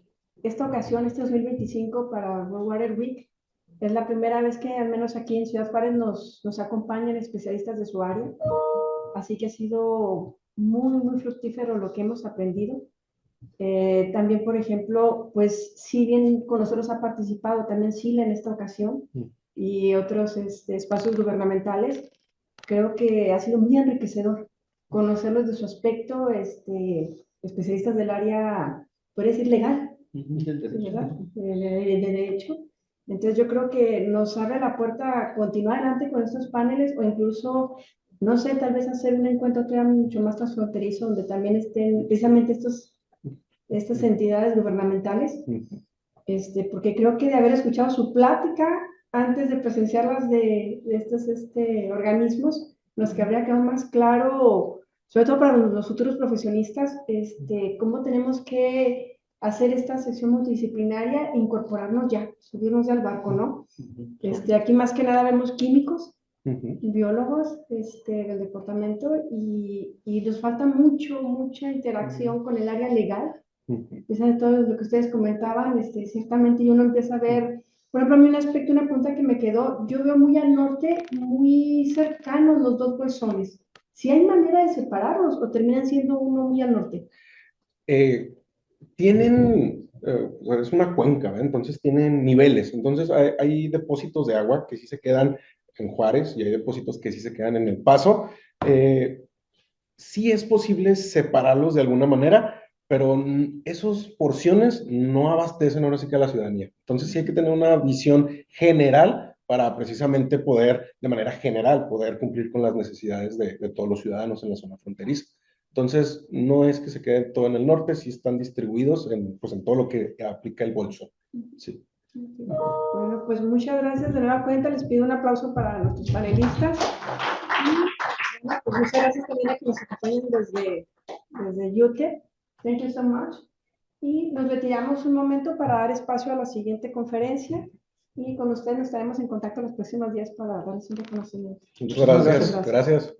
ocasión, este 2025 para World Water Week, es la primera vez que al menos aquí en Ciudad Juárez nos acompañan especialistas de su área, así que ha sido muy fructífero lo que hemos aprendido. También, por ejemplo, pues si bien con nosotros ha participado también SILA en esta ocasión y otros espacios gubernamentales, creo que ha sido muy enriquecedor conocerlos de su aspecto, especialistas del área, puede decir legal, ¿verdad? De derecho. Entonces yo creo que nos abre la puerta a continuar adelante con estos paneles o incluso, no sé, tal vez hacer un encuentro todavía mucho más transfronterizo donde también estén precisamente estas entidades gubernamentales, porque creo que de haber escuchado su plática antes de presenciarlas de estos organismos, nos habría quedado más claro, sobre todo para los futuros profesionistas, cómo tenemos que hacer esta sesión multidisciplinaria e incorporarnos ya, subirnos ya al barco, ¿no? Aquí más que nada vemos químicos, biólogos del departamento y nos falta mucha interacción con el área legal. De todo lo que ustedes comentaban, ciertamente uno empieza a ver, por ejemplo, a mí un aspecto, una pregunta que me quedó, yo veo muy al norte, muy cercanos los dos bolsones. ¿Si hay manera de separarlos o terminan siendo uno muy al norte? Tienen, es una cuenca, ¿verdad? Entonces tienen niveles. Entonces hay depósitos de agua que sí se quedan en Juárez y hay depósitos que sí se quedan en El Paso. Sí es posible separarlos de alguna manera, pero esas porciones no abastecen ahora sí que a la ciudadanía. Entonces sí hay que tener una visión general para precisamente poder, de manera general, poder cumplir con las necesidades de todos los ciudadanos en la zona fronteriza. Entonces, no es que se quede todo en el norte, sí están distribuidos pues, en todo lo que aplica el bolso. Sí. Bueno, pues muchas gracias de nueva cuenta. Les pido un aplauso para nuestros panelistas. Y bueno, pues muchas gracias también a que nos acompañen desde UTEP. Thank you so much. Y nos retiramos un momento para dar espacio a la siguiente conferencia. Y con ustedes nos estaremos en contacto los próximos días para darles un reconocimiento. Muchas gracias. Gracias.